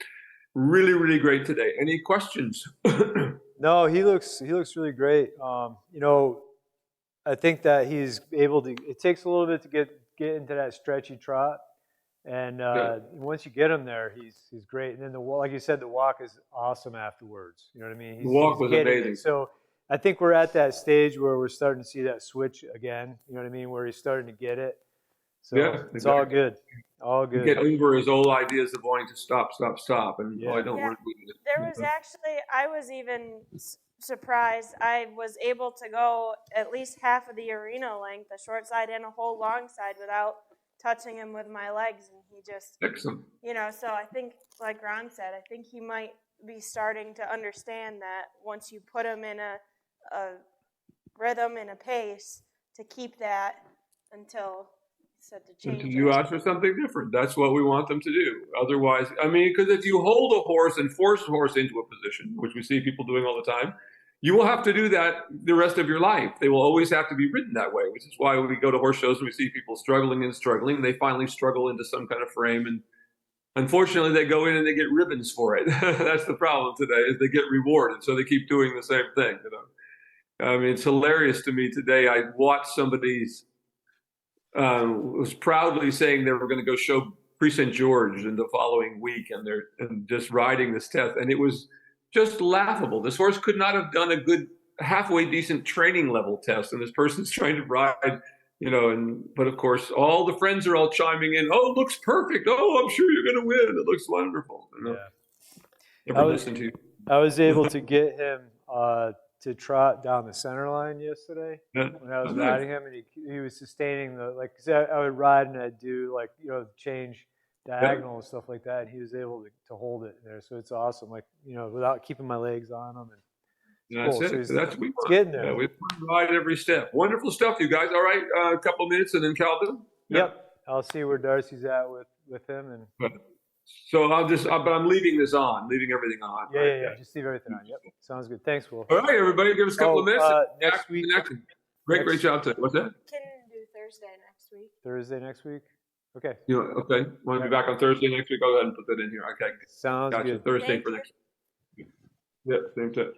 really, really great today. Any questions? No, he looks really great. You know, I think that he's able to. It takes a little bit to get into that stretchy trot, and once you get him there, he's great. And then like you said, the walk is awesome afterwards. You know what I mean? The walk was amazing. So I think we're at that stage where we're starting to see that switch again. You know what I mean? Where he's starting to get it. So yeah, it's all good. All good. Get over his old ideas of wanting to stop, and Yeah. I don't Yeah. want to do it. There was actually, I was even surprised. I was able to go at least half of the arena length, a short side and a whole long side, without touching him with my legs, and he just, Excellent. you know. So I think, like Ron said, I think he might be starting to understand that once you put him in a rhythm and a pace, to keep that until said to change Until you it. ask for something different. That's what we want them to do. Otherwise, I mean, because if you hold a horse and force a horse into a position, which we see people doing all the time, you will have to do that the rest of your life. They will always have to be ridden that way, which is why we go to horse shows and we see people struggling and struggling. And they finally struggle into some kind of frame, and unfortunately, they go in and they get ribbons for it. That's the problem today, is they get rewarded, so they keep doing the same thing. You know, I mean, it's hilarious to me today. I watched somebody's was proudly saying they were going to go show Prix St. George in the following week, and they're just riding this test, and it was just laughable. This horse could not have done a good halfway decent training level test, and this person's trying to ride, you know. But of course, all the friends are all chiming in. Oh, it looks perfect. Oh, I'm sure you're going to win. It looks wonderful. You know? Yeah. Never listen to you. I was able to get him to trot down the center line yesterday when I was riding him, and he was sustaining the, like, 'cause I would ride and I'd do, like, you know, change diagonal and stuff like that, and he was able to hold it there. So it's awesome, like, you know, without keeping my legs on him. And That's cool. it. So That's what we it's want. getting there. Yeah, we ride every step. Wonderful stuff, you guys. All right, a couple minutes, and then Calvin. Yep. I'll see where Darcy's at with him, and So but I'm leaving this on, leaving everything on. yeah, right? yeah, yeah. Just leave everything on. Yep. Sounds good. Thanks, Will. All right, everybody, give us a couple of minutes. Next week. Great job today. What's that? Can do Thursday next week. Thursday next week. Okay. Okay. Want to be back on Thursday next week? Go ahead and put that in here. Okay. Sounds Gotcha. good. Thursday Thank for you. next week. Yeah, same tip.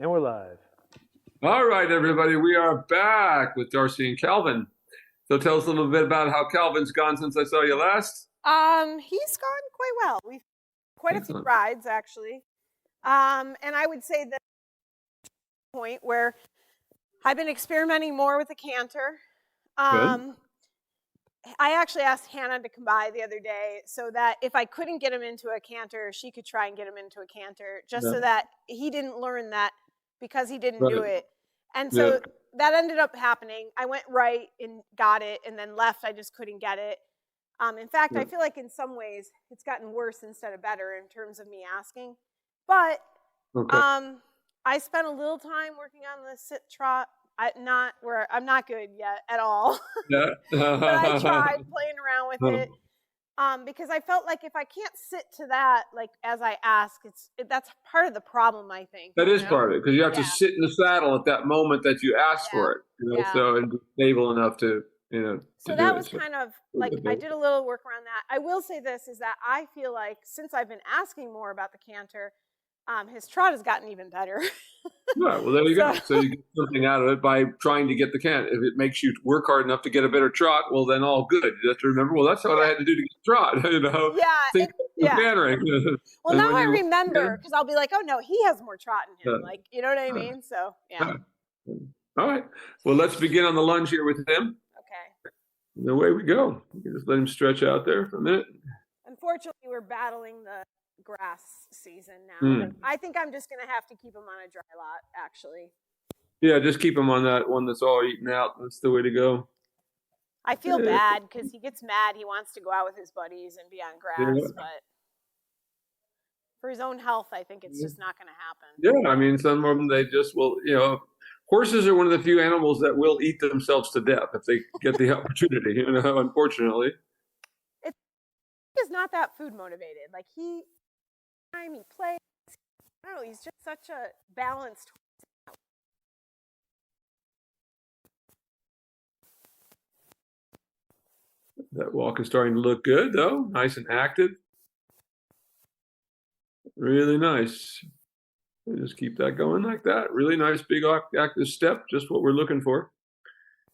And we're live. All right, everybody, we are back with Darcy and Calvin. So tell us a little bit about how Calvin's gone since I saw you last. He's gone quite well. We've quite a few rides actually. And I would say that point where I've been experimenting more with the canter. Good. I actually asked Hanna to come by the other day so that if I couldn't get him into a canter, she could try and get him into a canter, just so that he didn't learn that because he didn't do it. And so that ended up happening. I went right and got it and then left. I just couldn't get it. In fact, I feel like in some ways it's gotten worse instead of better in terms of me asking. But I spent a little time working on the sit trot. I'm not good yet at all. But I tried playing around with it because I felt like if I can't sit to that, like as I ask, that's part of the problem, I think. That is part of it, because you have to sit in the saddle at that moment that you ask for it, so and be stable enough to, So that was kind of like, I did a little work around that. I will say this, is that I feel like since I've been asking more about the canter, his trot has gotten even better. Well, there you go. So you get something out of it by trying to get the canter. If it makes you work hard enough to get a better trot, well, then all good. You have to remember, well, that's what I had to do to get the trot, Think cantering. Well, now I remember, because I'll be like, oh, no, he has more trot in him. Like, you know what I mean? So, All right. Well, let's begin on the lunge here with him. Okay. And away we go. You can just let him stretch out there for a minute. Unfortunately, we're battling the grass season now. I think I'm just going to have to keep him on a dry lot, actually. Yeah, just keep him on that one that's all eaten out. That's the way to go. I feel bad because he gets mad. He wants to go out with his buddies and be on grass, but for his own health, I think it's just not going to happen. Yeah, I mean, some of them, they just will, horses are one of the few animals that will eat themselves to death if they get the opportunity, unfortunately. He's not that food motivated. Like he plays. I don't know. He's just such a balanced. That walk is starting to look good, though. Nice and active. Really nice. Just keep that going like that. Really nice, big active step. Just what we're looking for.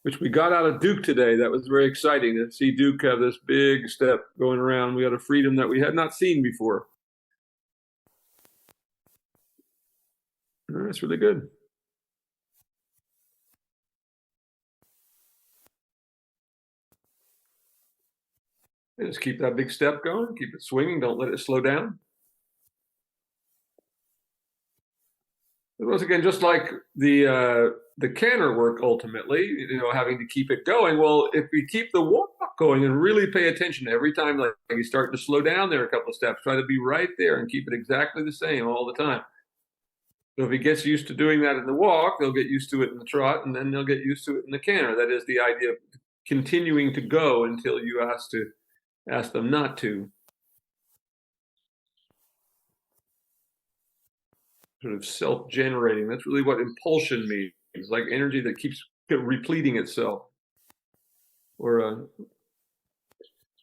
Which we got out of Duke today. That was very exciting to see Duke have this big step going around. We had a freedom that we had not seen before. That's really good. And just keep that big step going. Keep it swinging. Don't let it slow down. It was, again, just like the canter work ultimately, having to keep it going. Well, if we keep the walk going and really pay attention every time, like you start to slow down there a couple of steps, try to be right there and keep it exactly the same all the time. So if he gets used to doing that in the walk, they'll get used to it in the trot, and then they'll get used to it in the canter. That is the idea of continuing to go until you ask them not to. Sort of self-generating. That's really what impulsion means. It's like energy that keeps repleting itself, or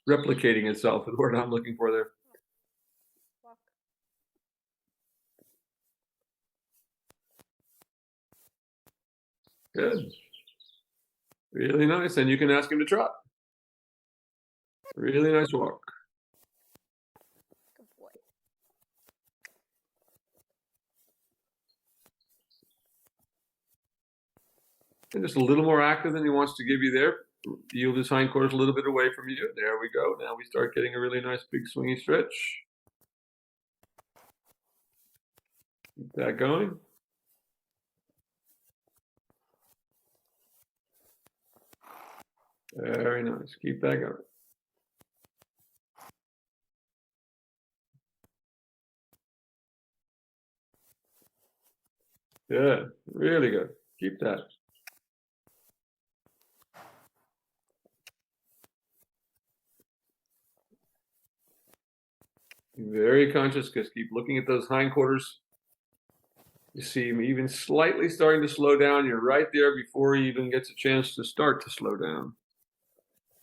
replicating itself is the word I'm looking for there. Good. Really nice. And you can ask him to trot. Really nice walk. Good boy. And just a little more active than he wants to give you there. Yield his hindquarters a little bit away from you. There we go. Now we start getting a really nice big swingy stretch. Keep that going. Very nice. Keep that going. Good. Really good. Keep that. Very conscious. Just keep looking at those hindquarters. You see him even slightly starting to slow down. You're right there before he even gets a chance to start to slow down.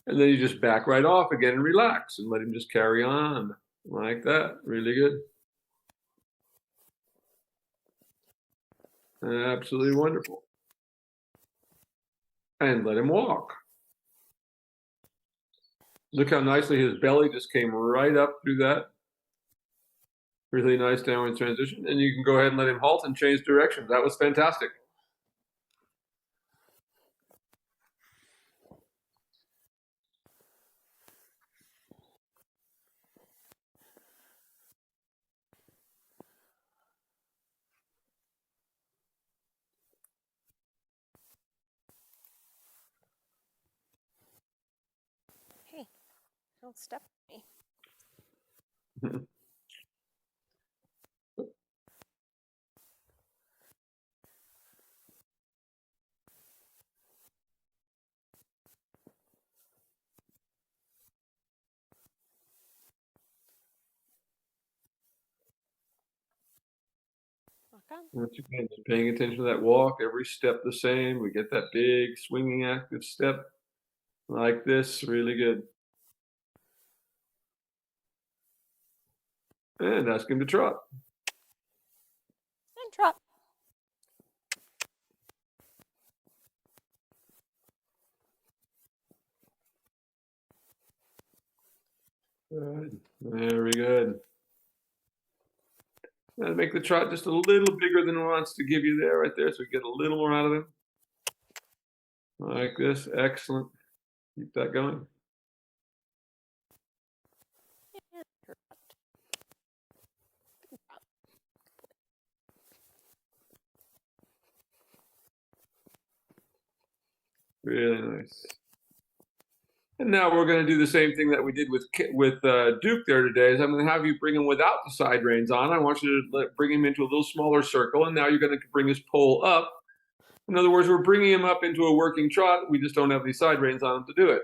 And then you just back right off again and relax and let him just carry on like that. Really good. Absolutely wonderful. And let him walk. Look how nicely his belly just came right up through that. Really nice downward transition. And you can go ahead and let him halt and change direction. That was fantastic. Hey, don't step on me. Walk on. Once again, just paying attention to that walk, every step the same. We get that big swinging active step like this, really good. And ask him to trot. And trot. Good. Very good. And make the trot just a little bigger than it wants to give you there, right there, so we get a little more out of him. Like this. Excellent. Keep that going. And trot. Really nice. And now we're going to do the same thing that we did with Duke there today. Is I'm going to have you bring him without the side reins on. I want you to bring him into a little smaller circle, and now you're going to bring his pole up. In other words, we're bringing him up into a working trot. We just don't have these side reins on him to do it.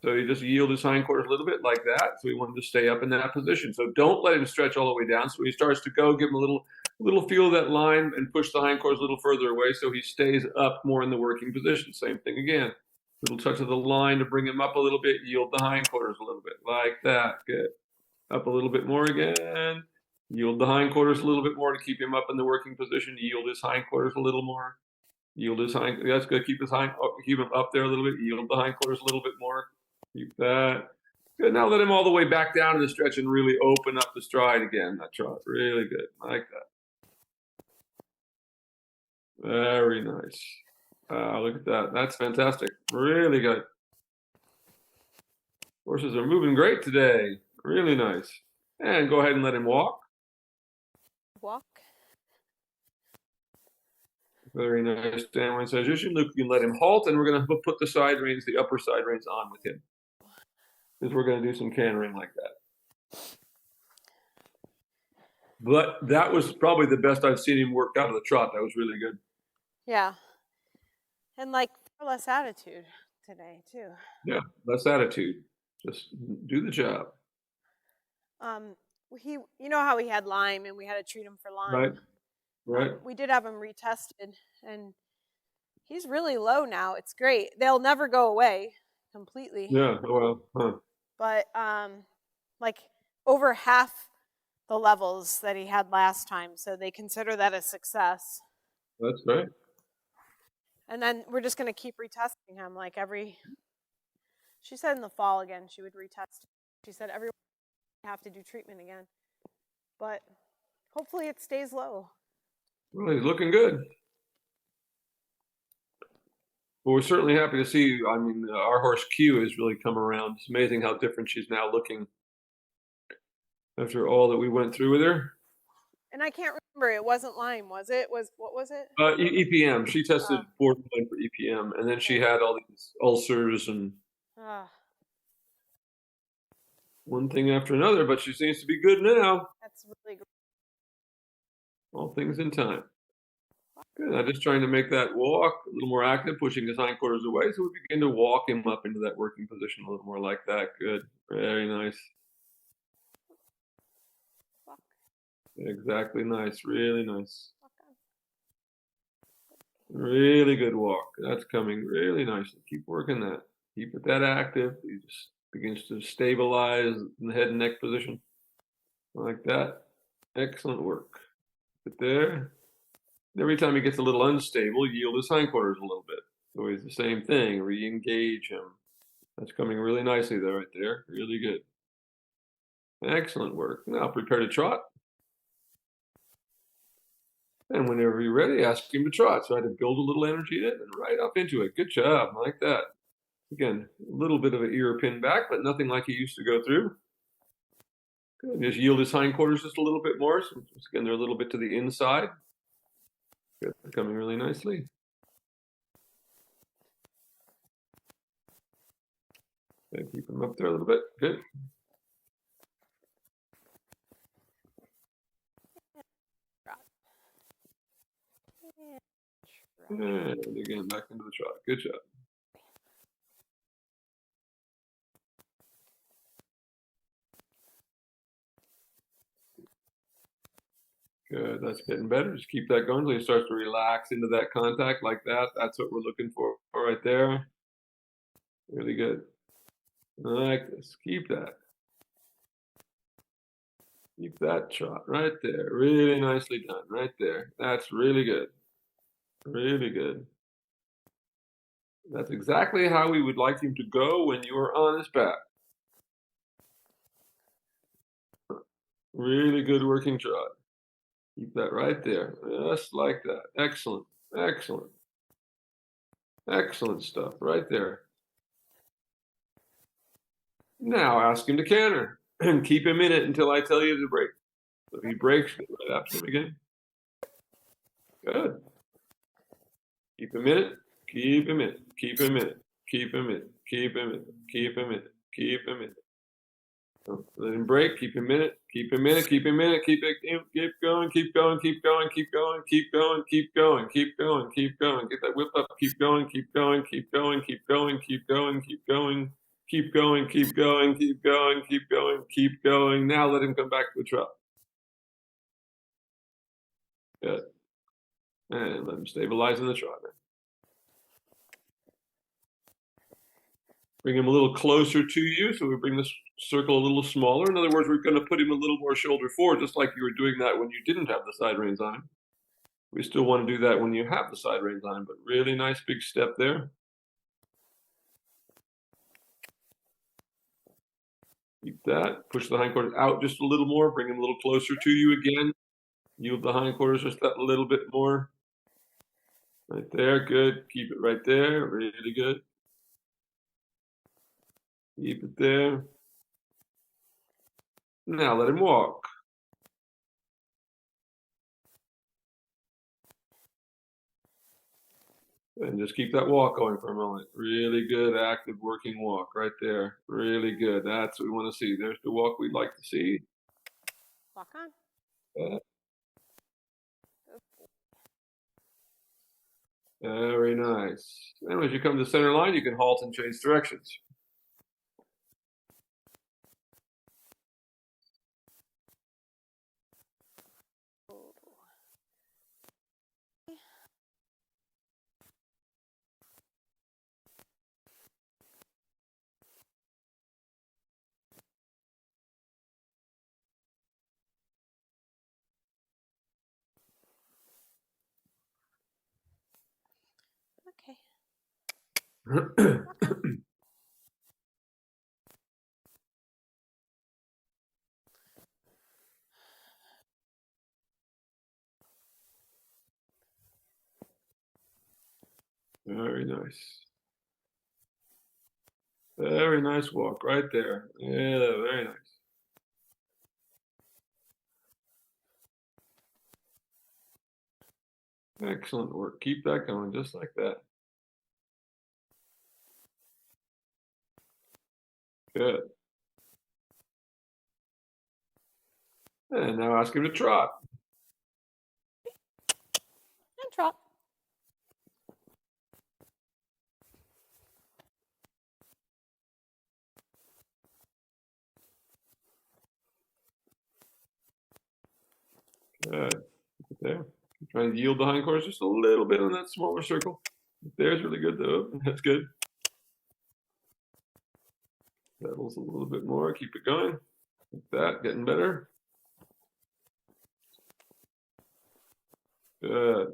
So you just yield his hindquarters a little bit like that. So we want him to stay up in that position. So don't let him stretch all the way down. So he starts to go, give him a little feel of that line and push the hindquarters a little further away so he stays up more in the working position. Same thing again. Little touch of the line to bring him up a little bit, yield the hindquarters a little bit like that. Good. Up a little bit more again. Yield the hindquarters a little bit more to keep him up in the working position. Yield his hindquarters a little more. Yield his hind. That's good. Keep him up there a little bit. Yield the hindquarters a little bit more. Keep that. Good. Now let him all the way back down in the stretch and really open up the stride again. That trot. Really good. Like that. Very nice. Look at that. That's fantastic. Really good. Horses are moving great today. Really nice. And go ahead and let him walk. Walk. Very nice downward transition. Luke, you can let him halt, and we're going to put the side reins, the upper side reins on with him. Because we're going to do some cantering like that. But that was probably the best I've seen him work out of the trot. That was really good. Yeah. And like less attitude today too. Yeah, less attitude. Just do the job. You know how we had Lyme and we had to treat him for Lyme. Right. We did have him retested, and he's really low now. It's great. They'll never go away completely. Yeah. Well. Huh. But like over half the levels that he had last time, so they consider that a success. That's right. And then we're just going to keep retesting him like she said in the fall again she would retest. She said everyone have to do treatment again. But hopefully it stays low. Well, he's looking good. Well, we're certainly happy to see. I mean, our horse Q has really come around. It's amazing how different she's now looking after all that we went through with her. And I can't remember. It wasn't Lyme, was it? What was it? EPM. She tested borderline for EPM, and then she had all these ulcers and one thing after another. But she seems to be good now. That's really good. All things in time. Good. I'm just trying to make that walk a little more active, pushing his hindquarters away, so we begin to walk him up into that working position a little more like that. Good. Very nice. Walk. Exactly nice. Really nice. Really good walk. That's coming really nicely. Keep working that. Keep it that active. He just begins to stabilize in the head and neck position like that. Excellent work. Put there. Every time he gets a little unstable, yield his hindquarters a little bit. Always the same thing, re-engage him. That's coming really nicely there, right there. Really good. Excellent work. Now prepare to trot. And whenever you're ready, ask him to trot. So I had to build a little energy in it and right up into it. Good job. I like that. Again, a little bit of an ear pin back, but nothing like he used to go through. Good. Just yield his hindquarters just a little bit more. So again, they're a little bit to the inside. Good. They're coming really nicely. Okay, keep them up there a little bit. Good. And again, back into the trot. Good job. Good. That's getting better. Just keep that going until he starts to relax into that contact like that. That's what we're looking for right there. Really good. I like this. Keep that. Keep that trot right there. Really nicely done right there. That's really good. Really good. That's exactly how we would like him to go when you are on his back. Really good working trot. Keep that right there. Just like that. Excellent. Excellent. Excellent stuff right there. Now ask him to canter and keep him in it until I tell you to break. So if he breaks, go right after him again. Good. Keep him in it. Keep him in it. Keep him in it. Keep him in it. Keep him in it. Keep him in it. Keep him in it. Let him break. Keep him in it. Keep him in it. Keep him in it. Keep it. Keep going. Keep going. Keep going. Keep going. Keep going. Keep going. Keep going. Keep going. Get that whip up. Keep going. Keep going. Keep going. Keep going. Keep going. Keep going. Keep going. Keep going. Keep going. Keep going. Keep going. Now let him come back to the trot. Good. And let him stabilize in the trot. Bring him a little closer to you, so we bring this circle a little smaller. In other words, we're going to put him a little more shoulder forward, just like you were doing that when you didn't have the side reins on him. We still want to do that when you have the side reins on him, but really nice big step there. Keep that. Push the hindquarters out just a little more. Bring him a little closer to you again. Yield the hindquarters just that little bit more. Right there. Good. Keep it right there. Really good. Keep it there. Now let him walk. And just keep that walk going for a moment. Really good, active, working walk right there. Really good. That's what we want to see. There's the walk we'd like to see. Walk on. Very nice. And as you come to the center line, you can halt and change directions. Okay. Very nice. Very nice walk right there. Yeah, very nice. Excellent work. Keep that going just like that. Good. And now ask him to trot. And trot. Good. There. Trying to yield the hindquarters just a little bit on that smaller circle. There's really good though. That's good. Pedals a little bit more. Keep it going. Like that. Getting better. Good.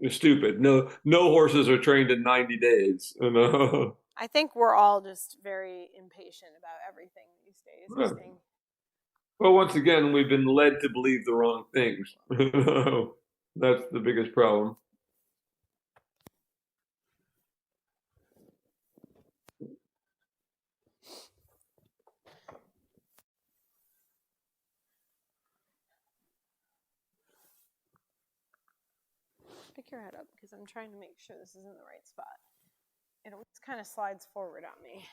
You're stupid. No horses are trained in 90 days. You know? I think we're all just very impatient about everything these days. I Yeah. think. Well, once again, we've been led to believe the wrong things. That's the biggest problem. Pick your head up because I'm trying to make sure this is in the right spot. It always kind of slides forward on me.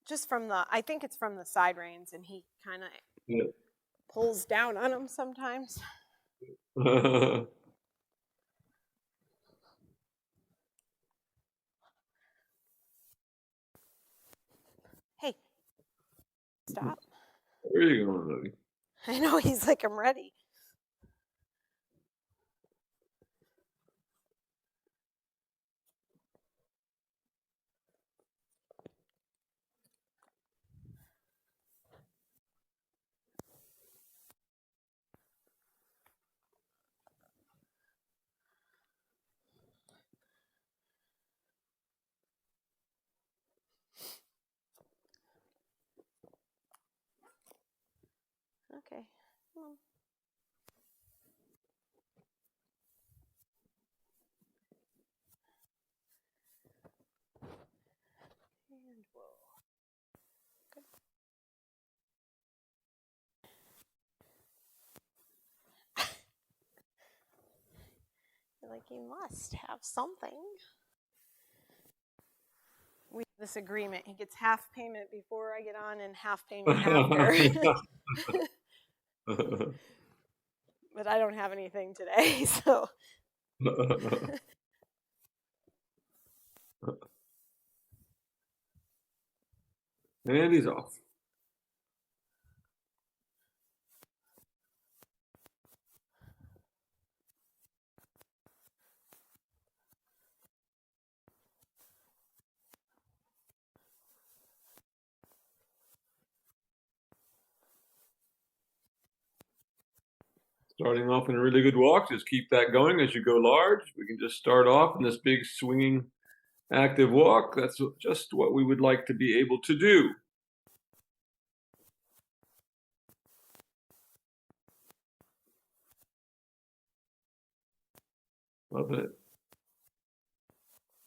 Just from I think it's from the side reins, and he kind of pulls down on them sometimes. Hey, stop. Where are you going, buddy? I know, he's like, I'm ready. Okay, come on. And whoa. Good. You're like, you must have something. We have this agreement. He gets half payment before I get on and half payment after. But I don't have anything today, so. And he's off. Starting off in a really good walk, just keep that going as you go large. We can just start off in this big swinging active walk. That's just what we would like to be able to do. Love it.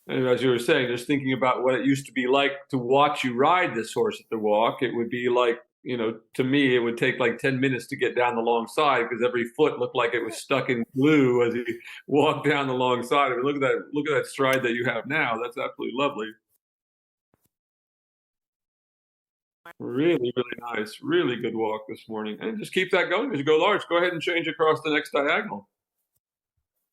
And as you were saying, just thinking about what it used to be like to watch you ride this horse at the walk, it would be like, you know, to me, it would take like 10 minutes to get down the long side because every foot looked like it was stuck in glue as you walked down the long side. I mean, look at that stride that you have now. That's absolutely lovely. Really, really nice. Really good walk this morning. And just keep that going as you go large. Go ahead and change across the next diagonal.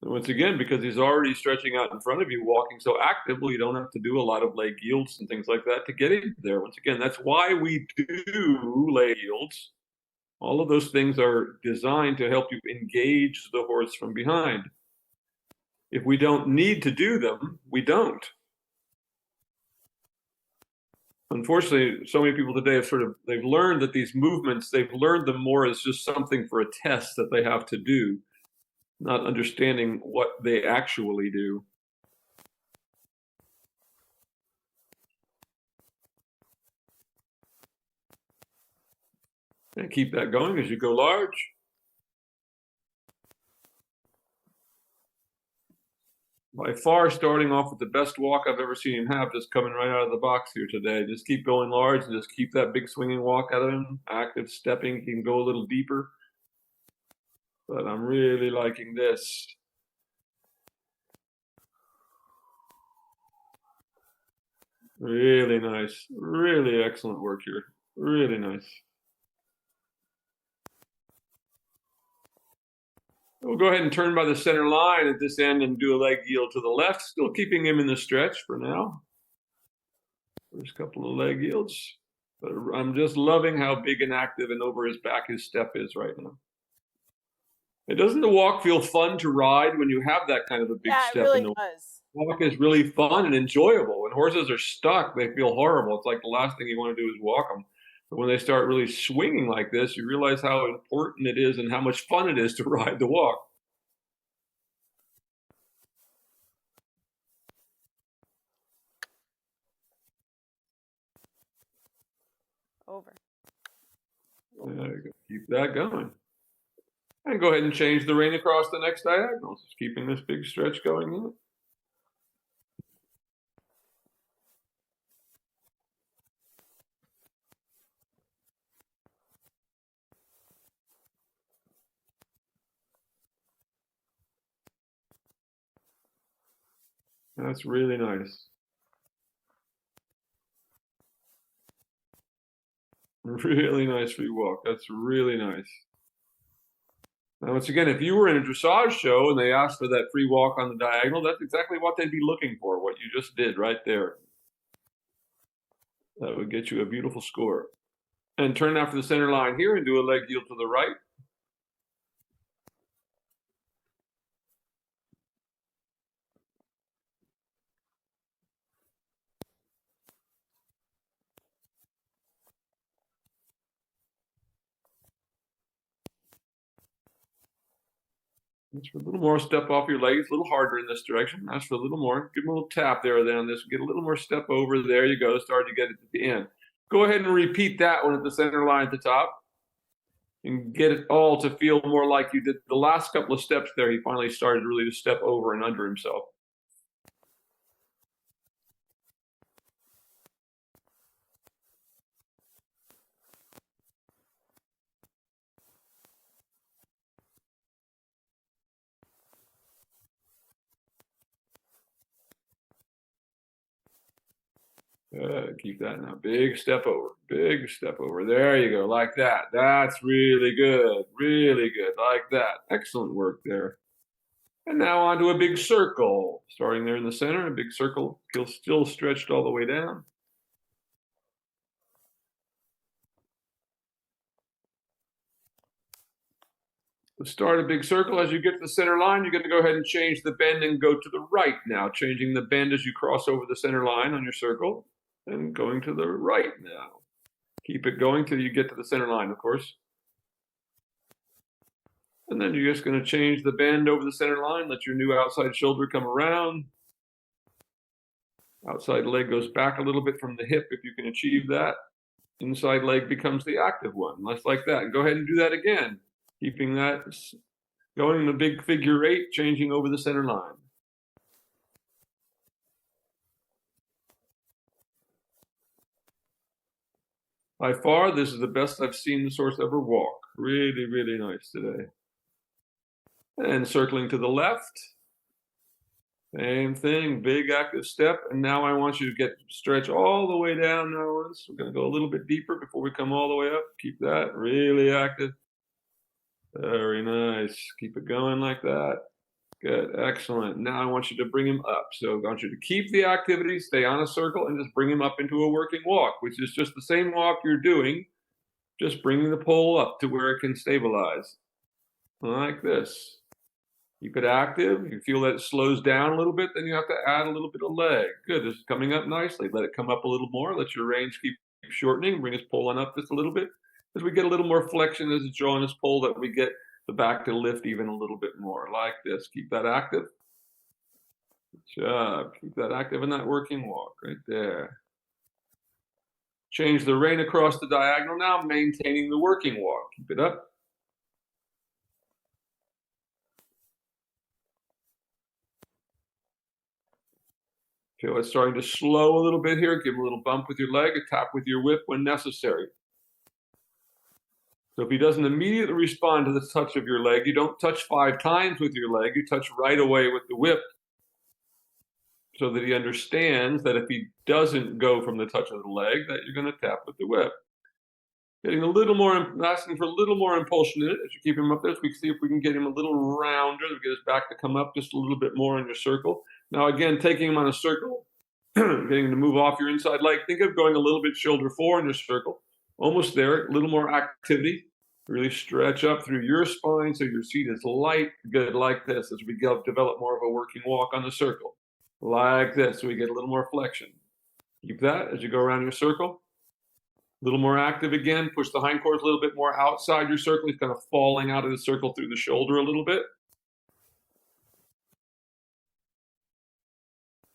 And once again, because he's already stretching out in front of you, walking so actively, you don't have to do a lot of leg yields and things like that to get him there. Once again, that's why we do leg yields. All of those things are designed to help you engage the horse from behind. If we don't need to do them, we don't. Unfortunately, so many people today have they've learned that these movements, they've learned them more as just something for a test that they have to do, not understanding what they actually do. And keep that going as you go large. By far starting off with the best walk I've ever seen him have, just coming right out of the box here today. Just keep going large and just keep that big swinging walk out of him. Active stepping, he can go a little deeper. But I'm really liking this. Really nice. Really excellent work here. Really nice. We'll go ahead and turn by the center line at this end and do a leg yield to the left, still keeping him in the stretch for now. First couple of leg yields. But I'm just loving how big and active and over his back his step is right now. Doesn't the walk feel fun to ride when you have that kind of a big step? Yeah, it really in the does. walk is really fun and enjoyable. When horses are stuck, they feel horrible. It's like the last thing you want to do is walk them. But when they start really swinging like this, you realize how important it is and how much fun it is to ride the walk. over. There you go. Keep that going. And go ahead and change the rein across the next diagonal. Just keeping this big stretch going in. That's really nice. Really nice free walk. That's really nice. Now, once again, if you were in a dressage show and they asked for that free walk on the diagonal, that's exactly what they'd be looking for, what you just did right there. That would get you a beautiful score. And turn after the center line here and do a leg heel to the right. Ask for a little more step off your leg. It's a little harder in this direction. Ask for a little more. Give them a little tap there then on this. Get a little more step over. There you go. Start to get it at the end. Go ahead and repeat that one at the center line at the top. And get it all to feel more like you did the last couple of steps there. He finally started really to step over and under himself. Keep that now. Big step over. Big step over. There you go. Like that. That's really good. Really good. Like that. Excellent work there. And now onto a big circle. Starting there in the center. A big circle. Still stretched all the way down. To start a big circle, as you get to the center line, you're going to go ahead and change the bend and go to the right now. Changing the bend as you cross over the center line on your circle. And going to the right now. Keep it going till you get to the center line, of course. And then you're just going to change the bend over the center line. Let your new outside shoulder come around. Outside leg goes back a little bit from the hip if you can achieve that. Inside leg becomes the active one. Just like that. Go ahead and do that again. Keeping that going in the big figure eight, changing over the center line. By far, this is the best I've seen this horse ever walk. Really, really nice today. And circling to the left. Same thing, big active step. And now I want you to get stretch all the way down now. We're going to go a little bit deeper before we come all the way up. Keep that really active. Very nice. Keep it going like that. Good, excellent. Now I want you to bring him up. So I want you to keep the activity, stay on a circle, and just bring him up into a working walk, which is just the same walk you're doing, just bringing the pole up to where it can stabilize. Like this. Keep it active. You feel that it slows down a little bit, then you have to add a little bit of leg. Good, this is coming up nicely. Let it come up a little more. Let your range keep shortening. Bring his pole on up just a little bit. As we get a little more flexion as it's drawing his pole, that we get the back to lift even a little bit more, like this. Keep that active. Good job. Keep that active in that working walk right there. Change the rein across the diagonal now, maintaining the working walk. Keep it up. Feel it's starting to slow a little bit here. Give him a little bump with your leg, a tap with your whip when necessary. So if he doesn't immediately respond to the touch of your leg, you don't touch 5 times with your leg, you touch right away with the whip so that he understands that if he doesn't go from the touch of the leg, that you're going to tap with the whip. Getting a little more, asking for a little more impulsion in it as you keep him up there. So we can see if we can get him a little rounder, get his back to come up just a little bit more in your circle. Now again, taking him on a circle, getting him to move off your inside leg. Think of going a little bit shoulder forward in your circle. Almost there, a little more activity. Really stretch up through your spine so your seat is light. Good, like this, as we develop more of a working walk on the circle. Like this, so we get a little more flexion. Keep that as you go around your circle. A little more active again. Push the hindquarters a little bit more outside your circle. He's kind of falling out of the circle through the shoulder a little bit.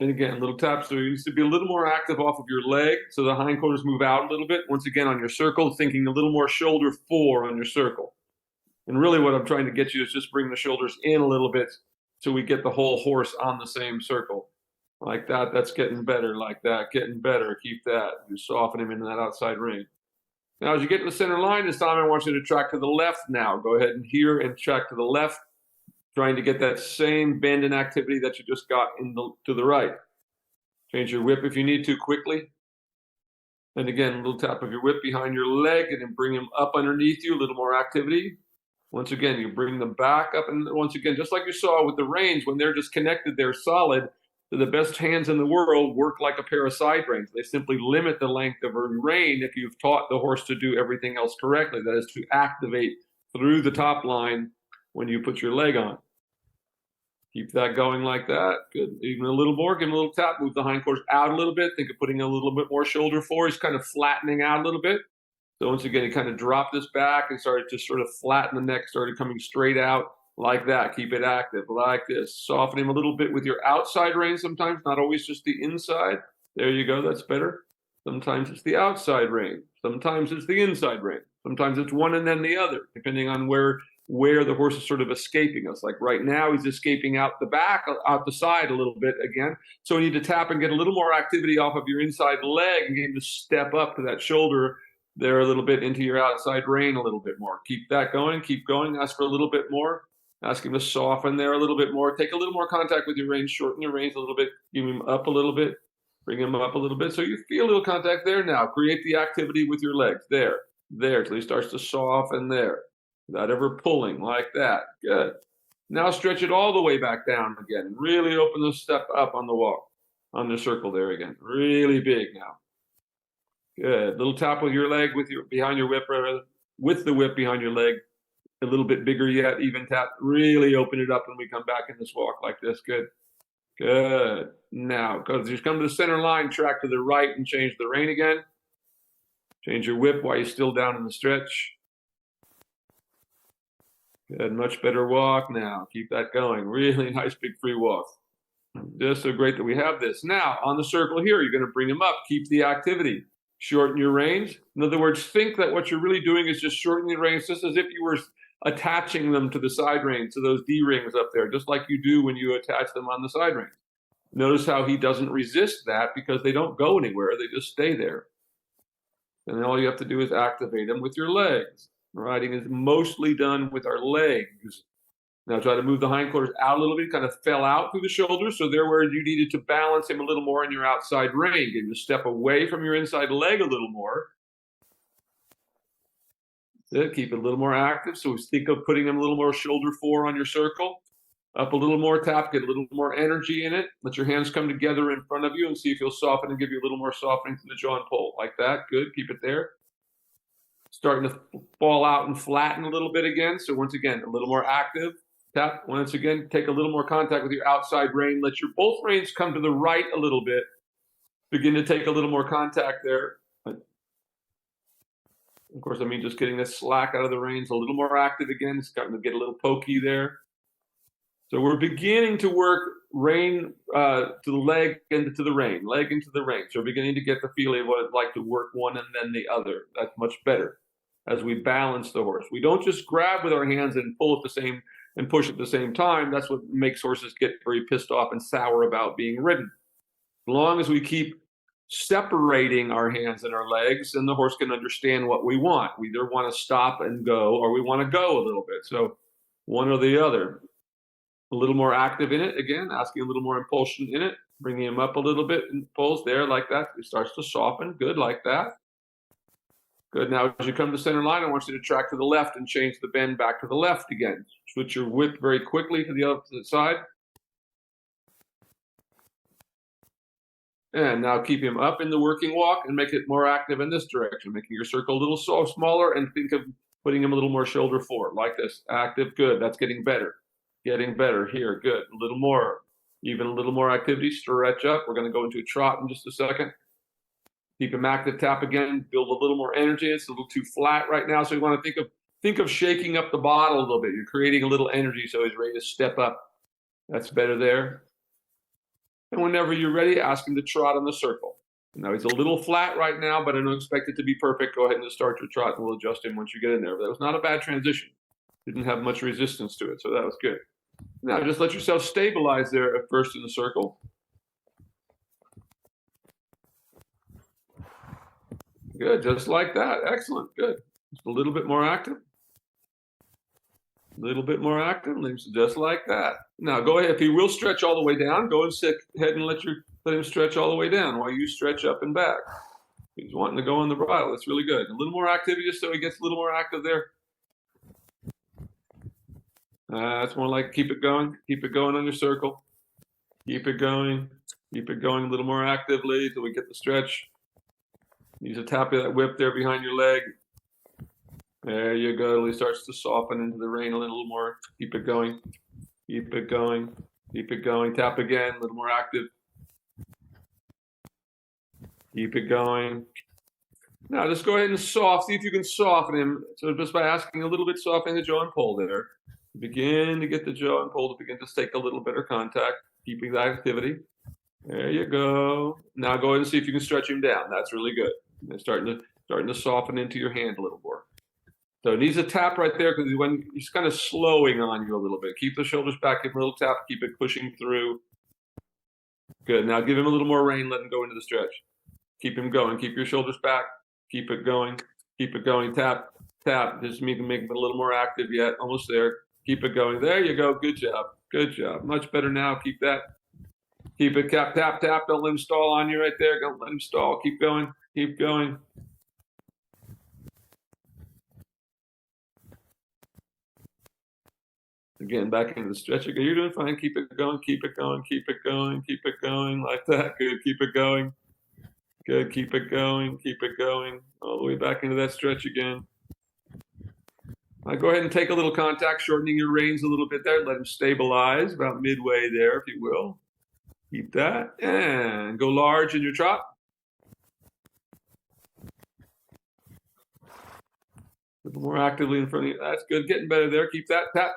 And again, little tap. So you need to be a little more active off of your leg. So the hindquarters move out a little bit. Once again, on your circle, thinking a little more shoulder 4 on your circle. And really what I'm trying to get you is just bring the shoulders in a little bit so we get the whole horse on the same circle. Like that. That's getting better. Like that. Getting better. Keep that. You soften him into that outside ring. Now, as you get to the center line this time, I want you to track to the left now. Go ahead and here and track to the left, trying to get that same bend and activity that you just got to the right. Change your whip if you need to quickly. And again, a little tap of your whip behind your leg and then bring him up underneath you, a little more activity. Once again, you bring them back up. And once again, just like you saw with the reins, when they're just connected, they're solid. So the best hands in the world work like a pair of side reins. They simply limit the length of a rein if you've taught the horse to do everything else correctly. That is to activate through the top line when you put your leg on. Keep that going like that. Good. Even a little more. Give him a little tap. Move the hindquarters out a little bit. Think of putting a little bit more shoulder forward. He's kind of flattening out a little bit. So once again, he kind of dropped this back and started to sort of flatten the neck, started coming straight out like that. Keep it active like this. Soften him a little bit with your outside rein sometimes, not always just the inside. There you go. That's better. Sometimes it's the outside rein. Sometimes it's the inside rein. Sometimes it's one and then the other, depending on where the horse is sort of escaping us. Like right now, he's escaping out the back, out the side a little bit again. So we need to tap and get a little more activity off of your inside leg and get him to step up to that shoulder there a little bit into your outside rein a little bit more. Keep that going. Keep going. Ask for a little bit more. Ask him to soften there a little bit more. Take a little more contact with your reins. Shorten your reins a little bit. Give him up a little bit. Bring him up a little bit. So you feel a little contact there now. Create the activity with your legs. There. Till he starts to soften there. Without ever pulling like that. Good. Now stretch it all the way back down again. Really open the step up on the walk, on the circle there again. Really big now. Good. Little tap with your leg behind your whip, rather, with the whip behind your leg. A little bit bigger yet. Even tap. Really open it up when we come back in this walk like this. Good. Good. Now, because you come to the center line, track to the right and change the rein again. Change your whip while you're still down in the stretch. Good, much better walk now. Keep that going. Really nice big free walk. Just so great that we have this. Now, on the circle here, you're going to bring them up. Keep the activity. Shorten your reins. In other words, think that what you're really doing is just shortening the reins, just as if you were attaching them to the side reins, to those D-rings up there, just like you do when you attach them on the side reins. Notice how he doesn't resist that because they don't go anywhere. They just stay there. And then all you have to do is activate them with your legs. Riding is mostly done with our legs. Now try to move the hindquarters out a little bit, kind of fell out through the shoulders. So there where you needed to balance him a little more in your outside rein. Get him to step away from your inside leg a little more. That's it. Keep it a little more active. So think of putting him a little more shoulder 4 on your circle. Up a little more, tap, get a little more energy in it. Let your hands come together in front of you and see if you'll soften and give you a little more softening to the jaw and pull. Like that. Good. Keep it there. Starting to fall out and flatten a little bit again. So once again, a little more active. Tap. Once again, take a little more contact with your outside rein. Let your both reins come to the right a little bit. Begin to take a little more contact there. Of course, I mean just getting this slack out of the reins, a little more active again. It's starting to get a little pokey there. So we're beginning to work rein to the leg into the rein, leg into the rein. So we're beginning to get the feeling of what it's like to work one and then the other. That's much better as we balance the horse. We don't just grab with our hands and pull at the same and push at the same time. That's what makes horses get very pissed off and sour about being ridden. As long as we keep separating our hands and our legs, then the horse can understand what we want. We either want to stop and go, or we want to go a little bit. So one or the other. A little more active in it, again, asking a little more impulsion in it, bringing him up a little bit and pulls there like that. It starts to soften. Good, like that. Good. Now, as you come to center line, I want you to track to the left and change the bend back to the left again. Switch your whip very quickly to the opposite side. And now keep him up in the working walk and make it more active in this direction, making your circle a little smaller and think of putting him a little more shoulder forward like this. Active. Good. That's getting better. Getting better here. Good. A little more, even a little more activity. Stretch up. We're going to go into a trot in just a second. Keep him active. Tap again. Build a little more energy. It's a little too flat right now. So you want to think of shaking up the bottle a little bit. You're creating a little energy so he's ready to step up. That's better there. And whenever you're ready, ask him to trot on the circle. Now he's a little flat right now, but I don't expect it to be perfect. Go ahead and start your trot, and we'll adjust him once you get in there. But that was not a bad transition. Didn't have much resistance to it, so that was good. Now just let yourself stabilize there at first in the circle. Good, just like that. Excellent, good. Just a little bit more active. A little bit more active, just like that. Now go ahead. If he will stretch all the way down, go and sit ahead and let him stretch all the way down while you stretch up and back. He's wanting to go on the bridle. That's really good. A little more activity just so he gets a little more active there. That's more like keep it going. Keep it going on your circle. Keep it going. Keep it going a little more actively till we get the stretch. Use a tap of that whip there behind your leg. There you go. He starts to soften into the rein a little more. Keep it going. Keep it going. Keep it going. Tap again, a little more active. Keep it going. Now just go ahead and see if you can soften him. So just by asking a little bit, softening the jaw and pull there. Begin to get the jaw and pull to begin to take a little bit of contact, keeping that activity. There you go. Now go ahead and see if you can stretch him down. That's really good. And starting to soften into your hand a little more. So it needs a tap right there because when he's kind of slowing on you a little bit. Keep the shoulders back, give him a little tap, keep it pushing through. Good. Now give him a little more rein, let him go into the stretch. Keep him going. Keep your shoulders back. Keep it going. Keep it going. Tap, tap. Just make him a little more active yet. Almost there. Keep it going. There you go. Good job. Good job. Much better now. Keep that. Keep it. Tap, tap, tap. Don't let him stall on you right there. Don't let him stall. Keep going. Keep going. Again, back into the stretch. Okay, you're doing fine. Keep it going. Keep it going. Keep it going. Keep it going. Like that. Good. Keep it going. Good. Keep it going. Keep it going. All the way back into that stretch again. Go ahead and take a little contact, shortening your reins a little bit there. Let him stabilize about midway there, if you will. Keep that. And go large in your trot. A little more actively in front of you. That's good. Getting better there. Keep that. Tap.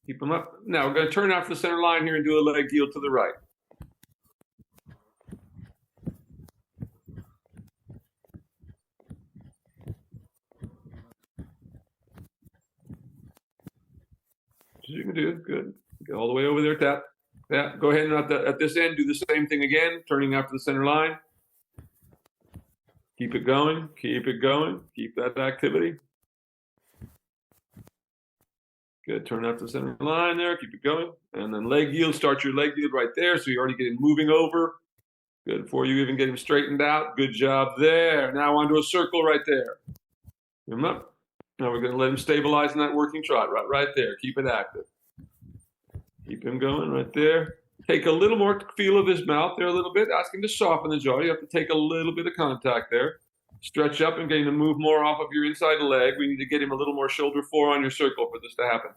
Keep them up. Now we're going to turn off the center line here and do a leg heel to the right. You can do good. Get all the way over there. Tap. Tap. Go ahead and at this end, do the same thing again, turning after the center line. Keep it going. Keep it going. Keep that activity. Good. Turn out the center line there. Keep it going. And then leg yield. Start your leg yield right there. So you're already getting moving over. Good. Before you even get him straightened out. Good job there. Now onto a circle right there. Get him up. Now we're going to let him stabilize in that working trot right there. Keep it active. Keep him going right there. Take a little more feel of his mouth there a little bit. Ask him to soften the jaw. You have to take a little bit of contact there. Stretch up and get him to move more off of your inside leg. We need to get him a little more shoulder fore on your circle for this to happen.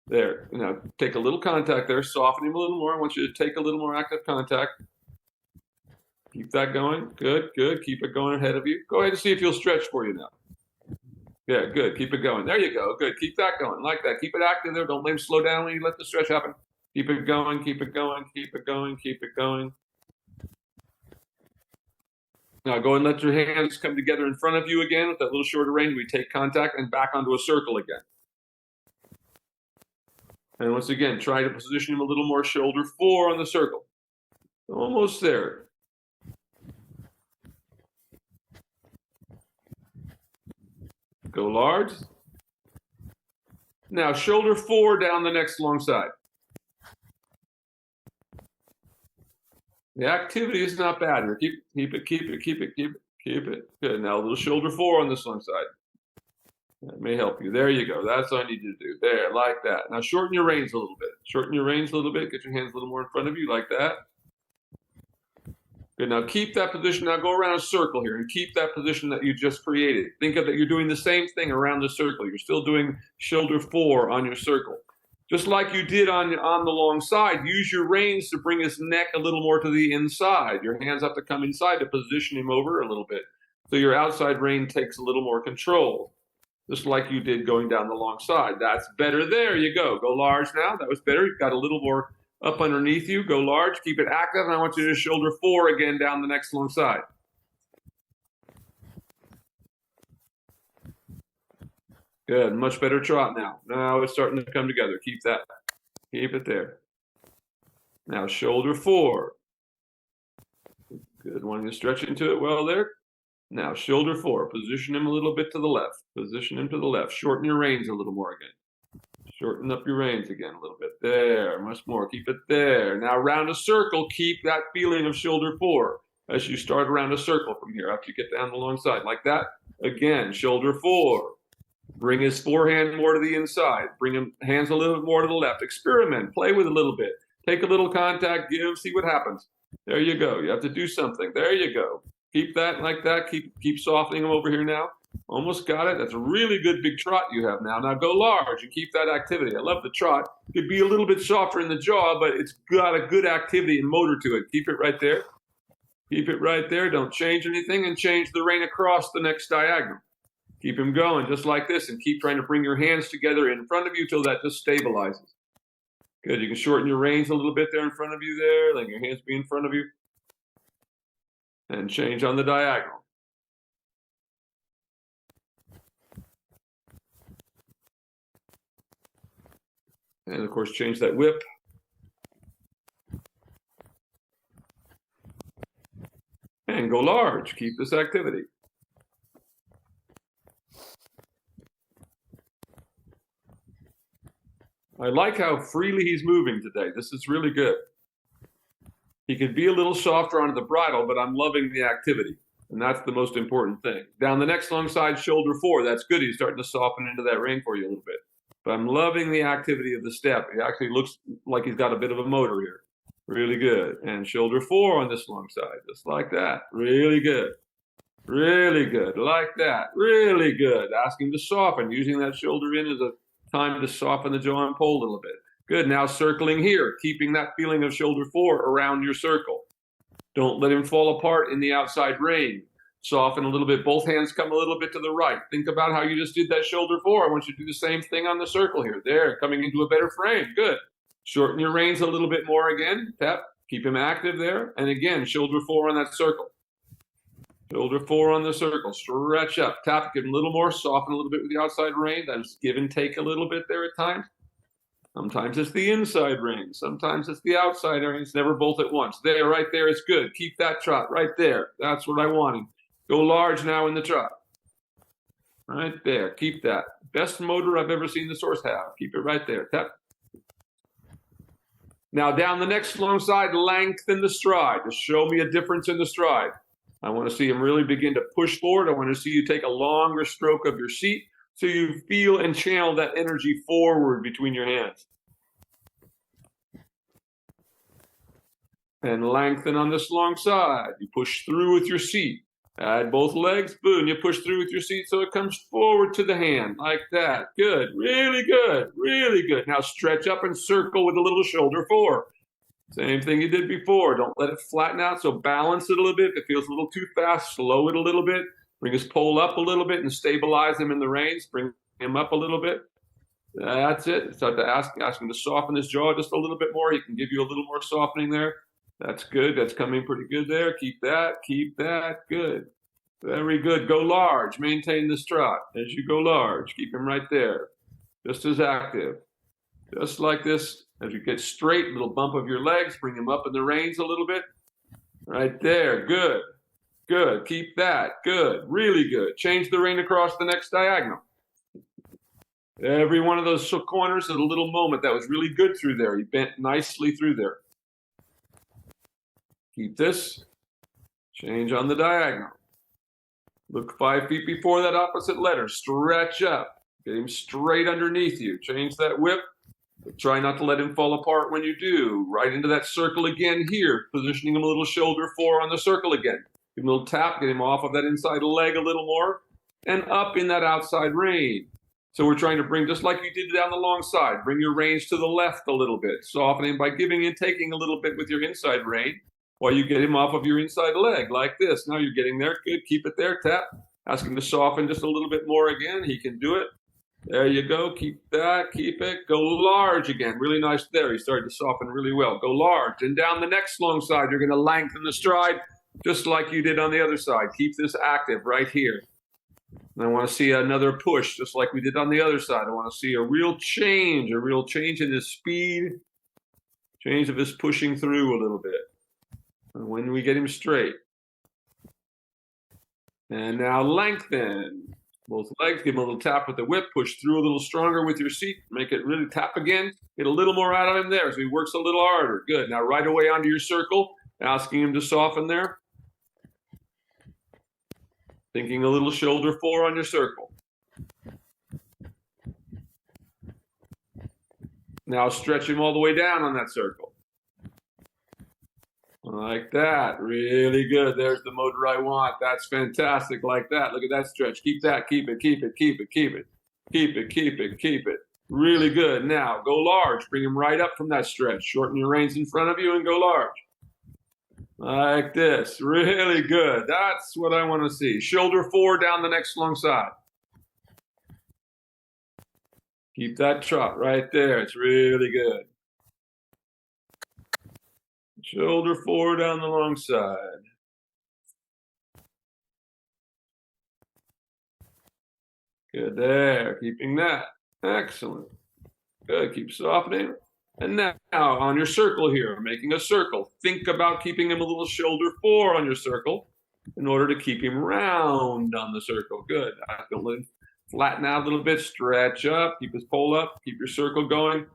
There. Now take a little contact there. Soften him a little more. I want you to take a little more active contact. Keep that going. Good, good. Keep it going ahead of you. Go ahead and see if he'll stretch for you now. Yeah, good. Keep it going. There you go. Good. Keep that going like that. Keep it active there. Don't let him slow down when you let the stretch happen. Keep it going. Keep it going. Keep it going. Keep it going. Now go and let your hands come together in front of you again with that little shorter range. We take contact and back onto a circle again. And once again, try to position him a little more shoulder fore on the circle. Almost there. Go large. Now shoulder fore down the next long side. The activity is not bad here. Keep it. Good. Now a little shoulder fore on this long side. That may help you. There you go. That's all I need you to do. There, like that. Now shorten your reins a little bit. Shorten your reins a little bit. Get your hands a little more in front of you, like that. Good. Now keep that position. Now go around a circle here and keep that position that you just created. Think of that you're doing the same thing around the circle. You're still doing shoulder fore on your circle. Just like you did on the long side, use your reins to bring his neck a little more to the inside. Your hands have to come inside to position him over a little bit. So your outside rein takes a little more control, just like you did going down the long side. That's better. There you go. Go large now. That was better. You've got a little more up underneath you, go large, keep it active, and I want you to shoulder 4 again down the next long side. Good, much better trot now. Now it's starting to come together. Keep that. Keep it there. Now shoulder 4. Good, wanting to stretch into it well there. Now shoulder 4. Position him a little bit to the left. Position him to the left. Shorten your reins a little more again. Shorten up your reins again a little bit. There, much more. Keep it there. Now round a circle. Keep that feeling of shoulder 4 as you start around a circle from here after you get down the long side. Like that. Again, shoulder 4. Bring his forehand more to the inside. Bring him hands a little bit more to the left. Experiment. Play with it a little bit. Take a little contact. Give. See what happens. There you go. You have to do something. There you go. Keep that like that. Keep softening him over here now. Almost got it. That's a really good big trot you have now. Now go large and keep that activity. I love the trot. Could be a little bit softer in the jaw, but it's got a good activity and motor to it. Keep it right there. Keep it right there. Don't change anything and change the rein across the next diagonal. Keep him going just like this and keep trying to bring your hands together in front of you till that just stabilizes. Good. You can shorten your reins a little bit there in front of you there. Let your hands be in front of you. And change on the diagonal. And of course, change that whip. And go large. Keep this activity. I like how freely he's moving today. This is really good. He could be a little softer onto the bridle, but I'm loving the activity. And that's the most important thing. Down the next long side, shoulder 4. That's good. He's starting to soften into that rein for you a little bit. But I'm loving the activity of the step. He actually looks like he's got a bit of a motor here. Really good. And shoulder 4 on this long side, just like that. Really good. Really good. Like that. Really good. Ask him to soften, using that shoulder in as a time to soften the jaw and pull a little bit. Good. Now circling here, keeping that feeling of shoulder 4 around your circle. Don't let him fall apart in the outside rein. Soften a little bit. Both hands come a little bit to the right. Think about how you just did that shoulder 4. I want you to do the same thing on the circle here. There, coming into a better frame. Good. Shorten your reins a little bit more again. Tap. Keep him active there. And again, shoulder 4 on that circle. Shoulder 4 on the circle. Stretch up. Tap. Get a little more. Soften a little bit with the outside rein. That's give and take a little bit there at times. Sometimes it's the inside rein. Sometimes it's the outside rein. It's never both at once. There, right there is good. Keep that trot right there. That's what I want. Go large now in the trot. Right there. Keep that. Best motor I've ever seen this horse have. Keep it right there. Tap. Now down the next long side, lengthen the stride. Just show me a difference in the stride. I want to see him really begin to push forward. I want to see you take a longer stroke of your seat so you feel and channel that energy forward between your hands. And lengthen on this long side. You push through with your seat. Add both legs. Boom. You push through with your seat so it comes forward to the hand. Like that. Good. Really good. Really good. Now stretch up and circle with a little shoulder 4. Same thing you did before. Don't let it flatten out. So balance it a little bit. If it feels a little too fast, slow it a little bit. Bring his pole up a little bit and stabilize him in the reins. Bring him up a little bit. That's it. Start to ask him to soften his jaw just a little bit more. He can give you a little more softening there. That's good. That's coming pretty good there. Keep that. Keep that. Good. Very good. Go large. Maintain this trot as you go large. Keep him right there. Just as active. Just like this. As you get straight, little bump of your legs. Bring him up in the reins a little bit. Right there. Good. Good. Keep that. Good. Really good. Change the rein across the next diagonal. Every one of those corners is a little moment. That was really good through there. He bent nicely through there. Keep this. Change on the diagonal. Look 5 feet before that opposite letter. Stretch up. Get him straight underneath you. Change that whip. Try not to let him fall apart when you do. Right into that circle again here. Positioning him a little shoulder 4 on the circle again. Give him a little tap. Get him off of that inside leg a little more. And up in that outside rein. So we're trying to bring, just like you did down the long side, bring your reins to the left a little bit. Softening by giving and taking a little bit with your inside rein. While you get him off of your inside leg like this. Now you're getting there. Good. Keep it there. Tap. Ask him to soften just a little bit more again. He can do it. There you go. Keep that. Keep it. Go large again. Really nice there. He's starting to soften really well. Go large. And down the next long side, you're going to lengthen the stride just like you did on the other side. Keep this active right here. And I want to see another push just like we did on the other side. I want to see a real change in his speed, change of his pushing through a little bit. And when we get him straight. And now lengthen. Both legs, give him a little tap with the whip, push through a little stronger with your seat, make it really tap again, get a little more out of him there so he works a little harder. Good. Now right away onto your circle, asking him to soften there. Thinking a little shoulder 4 on your circle. Now stretch him all the way down on that circle. Like that. Really good. There's the motor I want. That's fantastic. Like that. Look at that stretch. Keep that. Keep it. Keep it. Keep it. Keep it. Keep it. Keep it. Keep it. Really good. Now go large. Bring him right up from that stretch. Shorten your reins in front of you and go large. Like this. Really good. That's what I want to see. Shoulder 4 down the next long side. Keep that trot right there. It's really good. Shoulder 4 down the long side. Good there. Keeping that. Excellent. Good. Keep softening. And now on your circle here, making a circle. Think about keeping him a little shoulder 4 on your circle in order to keep him round on the circle. Good. Don't let him flatten out a little bit. Stretch up. Keep his pole up. Keep your circle going.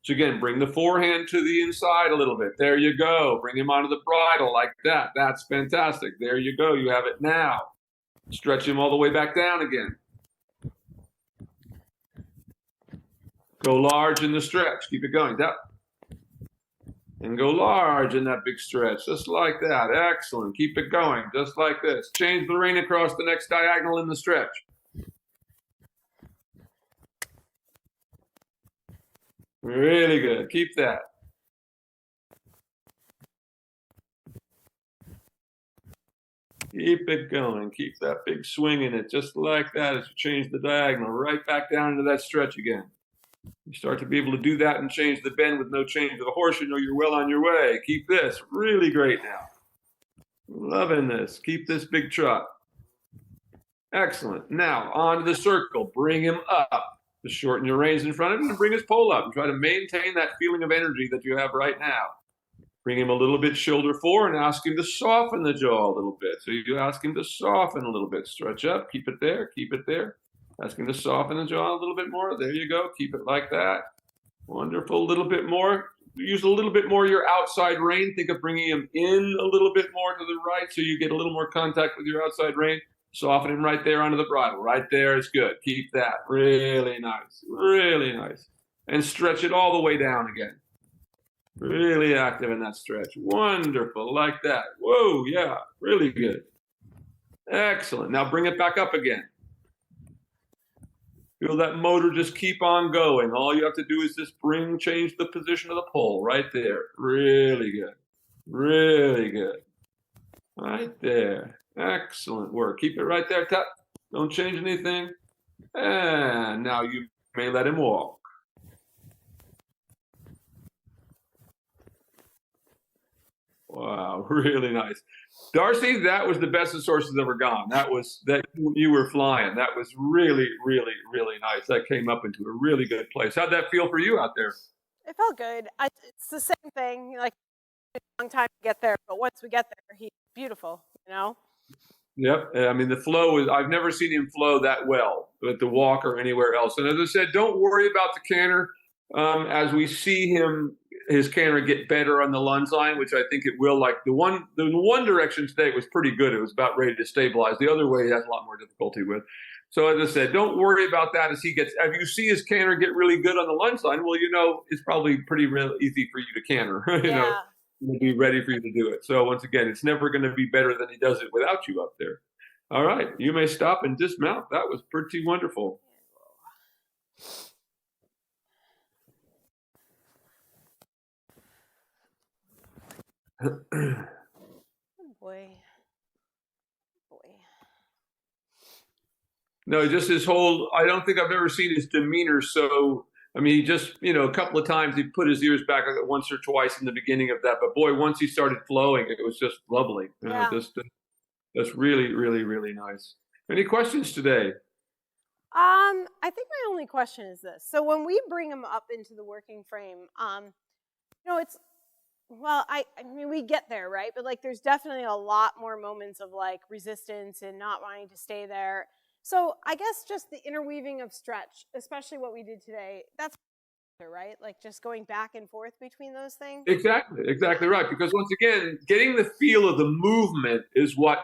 So again, bring the forehand to the inside a little bit. There you go. Bring him onto the bridle like that. That's fantastic. There you go. You have it now. Stretch him all the way back down again. Go large in the stretch. Keep it going. Down. And go large in that big stretch. Just like that. Excellent. Keep it going. Just like this. Change the rein across the next diagonal in the stretch. Really good. Keep that. Keep it going. Keep that big swing in it. Just like that as you change the diagonal. Right back down into that stretch again. You start to be able to do that and change the bend with no change of the horse. You know you're well on your way. Keep this. Really great now. Loving this. Keep this big trot. Excellent. Now, onto the circle. Bring him up. Just shorten your reins in front of him and bring his pole up. And try to maintain that feeling of energy that you have right now. Bring him a little bit shoulder 4 and ask him to soften the jaw a little bit. So you ask him to soften a little bit. Stretch up. Keep it there. Keep it there. Ask him to soften the jaw a little bit more. There you go. Keep it like that. Wonderful. A little bit more. Use a little bit more your outside rein. Think of bringing him in a little bit more to the right so you get a little more contact with your outside rein. Soften him right there onto the bridle. Right there is good. Keep that. Really nice. Really nice. And stretch it all the way down again. Really active in that stretch. Wonderful. Like that. Whoa. Yeah. Really good. Excellent. Now bring it back up again. Feel that motor just keep on going. All you have to do is just change the position of the pole right there. Really good. Really good. Right there. Excellent work. Keep it right there. Tap. Don't change anything. And now you may let him walk. Wow, really nice. Darcy, that was the best this horse has ever gone. That you were flying. That was really, really, really nice. That came up into a really good place. How'd that feel for you out there? It felt good. It's the same thing. Like, it's a long time to get there, but once we get there, he's beautiful, you know? Yep. I mean, the flow is, I've never seen him flow that well at the walk or anywhere else. And as I said, don't worry about the canter. As we see his canter get better on the lunge line, which I think it will. Like the one direction today was pretty good. It was about ready to stabilize. The other way he has a lot more difficulty with. So as I said, don't worry about that as if you see his canter get really good on the lunge line, well, you know, it's probably pretty easy for you to canter, you know, to be ready for you to do it. So once again, it's never going to be better than he does it without you up there. All right. You may stop and dismount. That was pretty wonderful. Oh boy. No, just his whole, I don't think I've ever seen his demeanor so, I mean, he just, a couple of times he put his ears back once or twice in the beginning of that. But boy, once he started flowing, it was just lovely. Yeah. Just really, really, really nice. Any questions today? I think my only question is this. So when we bring him up into the working frame, it's, well, I mean, we get there, right? But like, there's definitely a lot more moments of like resistance and not wanting to stay there. So I guess just the interweaving of stretch, especially what we did today, that's right? Like just going back and forth between those things. Exactly right. Because once again, getting the feel of the movement is what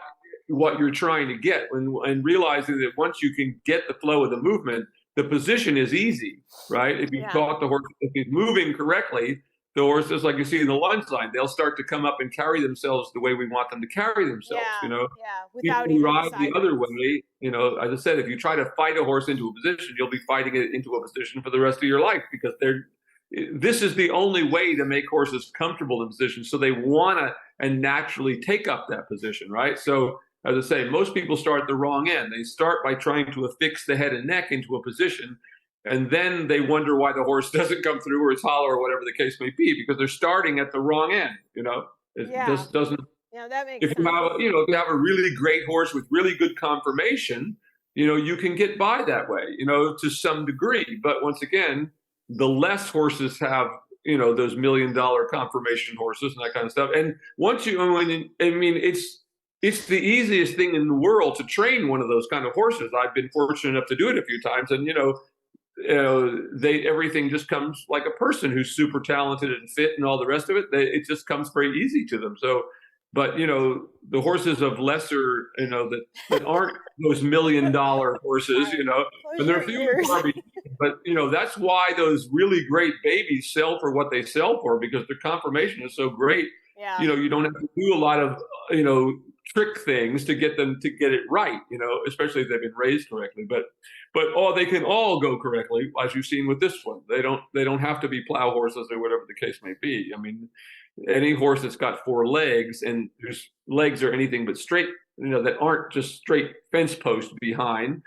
you're trying to get, and realizing that once you can get the flow of the movement, the position is easy, right? If you taught the horse, if he's moving correctly, the horses, like you see in the lunge line, they'll start to come up and carry themselves the way we want them to carry themselves. Without even even ride the other way. As I said, if you try to fight a horse into a position, you'll be fighting it into a position for the rest of your life, because this is the only way to make horses comfortable in positions. So they want to and naturally take up that position, right? So as I say, most people start at the wrong end. They start by trying to affix the head and neck into a position, and then they wonder why the horse doesn't come through, or it's hollow, or whatever the case may be, because they're starting at the wrong end. It just doesn't. Yeah, that makes sense. If you have a really great horse with really good conformation, you can get by that way, to some degree. But once again, the less horses have, those $1 million conformation horses and that kind of stuff. And once it's the easiest thing in the world to train one of those kind of horses. I've been fortunate enough to do it a few times, and everything just comes like a person who's super talented and fit and all the rest of it. It just comes very easy to them. So, but the horses of lesser, that aren't those $1 million horses, and they're few and far between. But that's why those really great babies sell for what they sell for, because their conformation is so great. Yeah. You don't have to do a lot of trick things to get them to get it right, especially if they've been raised correctly. But they can all go correctly, as you've seen with this one. They don't have to be plow horses or whatever the case may be. I mean, any horse that's got 4 legs and whose legs are anything but straight, that aren't just straight fence posts behind,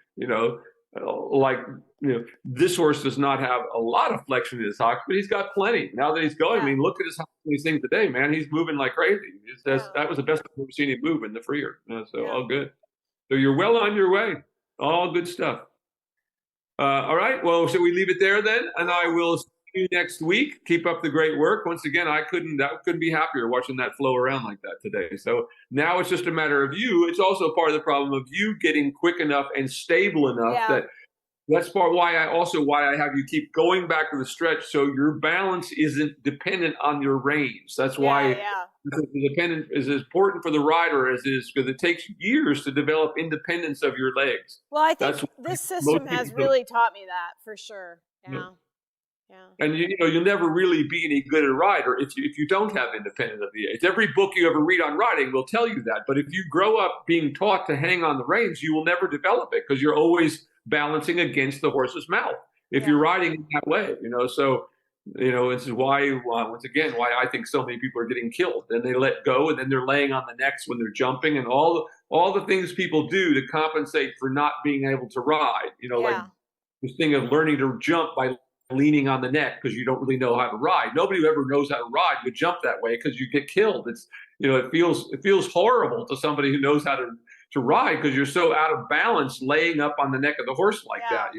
this horse does not have a lot of flexion in his hocks, but he's got plenty. Now that he's going, I mean, look at these things today, man. He's moving like crazy. That was the best I've ever seen him move in the freer. All good. So you're well on your way. All good stuff. All right. Well, shall we leave it there then? And I will see you next week. Keep up the great work. Once again, I couldn't be happier watching that flow around like that today. So now it's just a matter of you. It's also part of the problem of you getting quick enough and stable enough that's part why I have you keep going back to the stretch, so your balance isn't dependent on your reins. That's why dependent is as important for the rider as it is, because it takes years to develop independence of your legs. Well, I think this system has really taught me that for sure. Yeah. And you'll never really be any good at a rider if you don't have independence of the aids. Every book you ever read on riding will tell you that. But if you grow up being taught to hang on the reins, you will never develop it, because you're always balancing against the horse's mouth if you're riding in that way. So this is why once again why I think so many people are getting killed. Then they let go, and then they're laying on the necks when they're jumping, and all the things people do to compensate for not being able to ride. Like this thing of learning to jump by leaning on the neck because you don't really know how to ride. Nobody who ever knows how to ride would jump that way, because you get killed. It's it feels horrible to somebody who knows how to ride, because you're so out of balance laying up on the neck of the horse like that.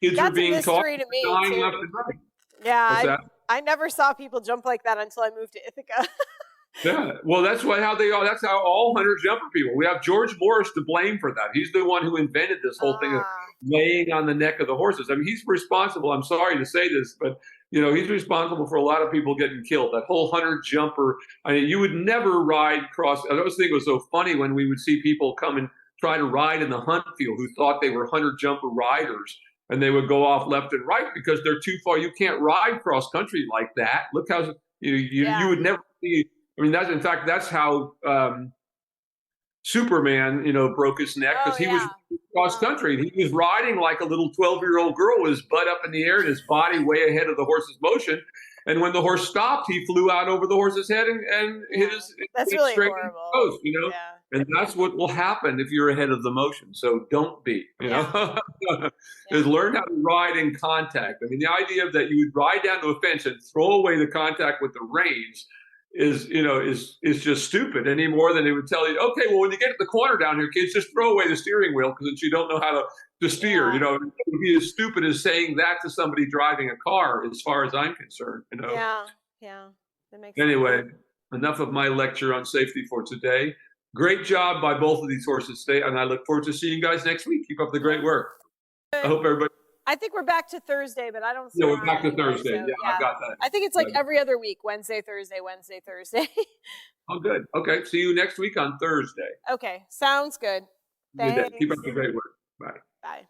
Kids are being taught to me dying left too. and right. Yeah, I never saw people jump like that until I moved to Ithaca. Yeah, well, that's how they are. That's how all hunter jumper people. We have George Morris to blame for that. He's the one who invented this whole thing of laying on the neck of the horses. I mean, he's responsible. I'm sorry to say this, but he's responsible for a lot of people getting killed. That whole hunter jumper. I mean, you would never ride cross. I always think it was so funny when we would see people come and try to ride in the hunt field who thought they were hunter jumper riders, and they would go off left and right because they're too far. You can't ride cross country like that. Look how you would never see. I mean, that's how Superman, broke his neck, because he was cross country. He was riding like a little 12-year-old girl with his butt up in the air and his body way ahead of the horse's motion. And when the horse stopped, he flew out over the horse's head and hit his That's really straight horrible. post, And that's what will happen if you're ahead of the motion. So don't be, you know, is learn how to ride in contact. I mean, the idea that you would ride down to a fence and throw away the contact with the reins is, you know, is just stupid any more than they would tell you, okay, well, when you get to the corner down here, kids, just throw away the steering wheel because you don't know how to steer. You know, it would be as stupid as saying that to somebody driving a car, as far as I'm concerned, you know. Yeah, that makes Anyway, sense. enough of my lecture on safety for today. Great job by both of these horses today, and I look forward to seeing you guys next week. Keep up the great work. I hope everybody. I think we're back to Thursday, but I don't see. Yeah, we're back to Thursday. So, yeah, I've got that. I think it's like every other week, Wednesday, Thursday, Wednesday, Thursday. Oh, good. Okay, see you next week on Thursday. Okay, sounds good. Thanks. Keep up the great work. Bye. Bye.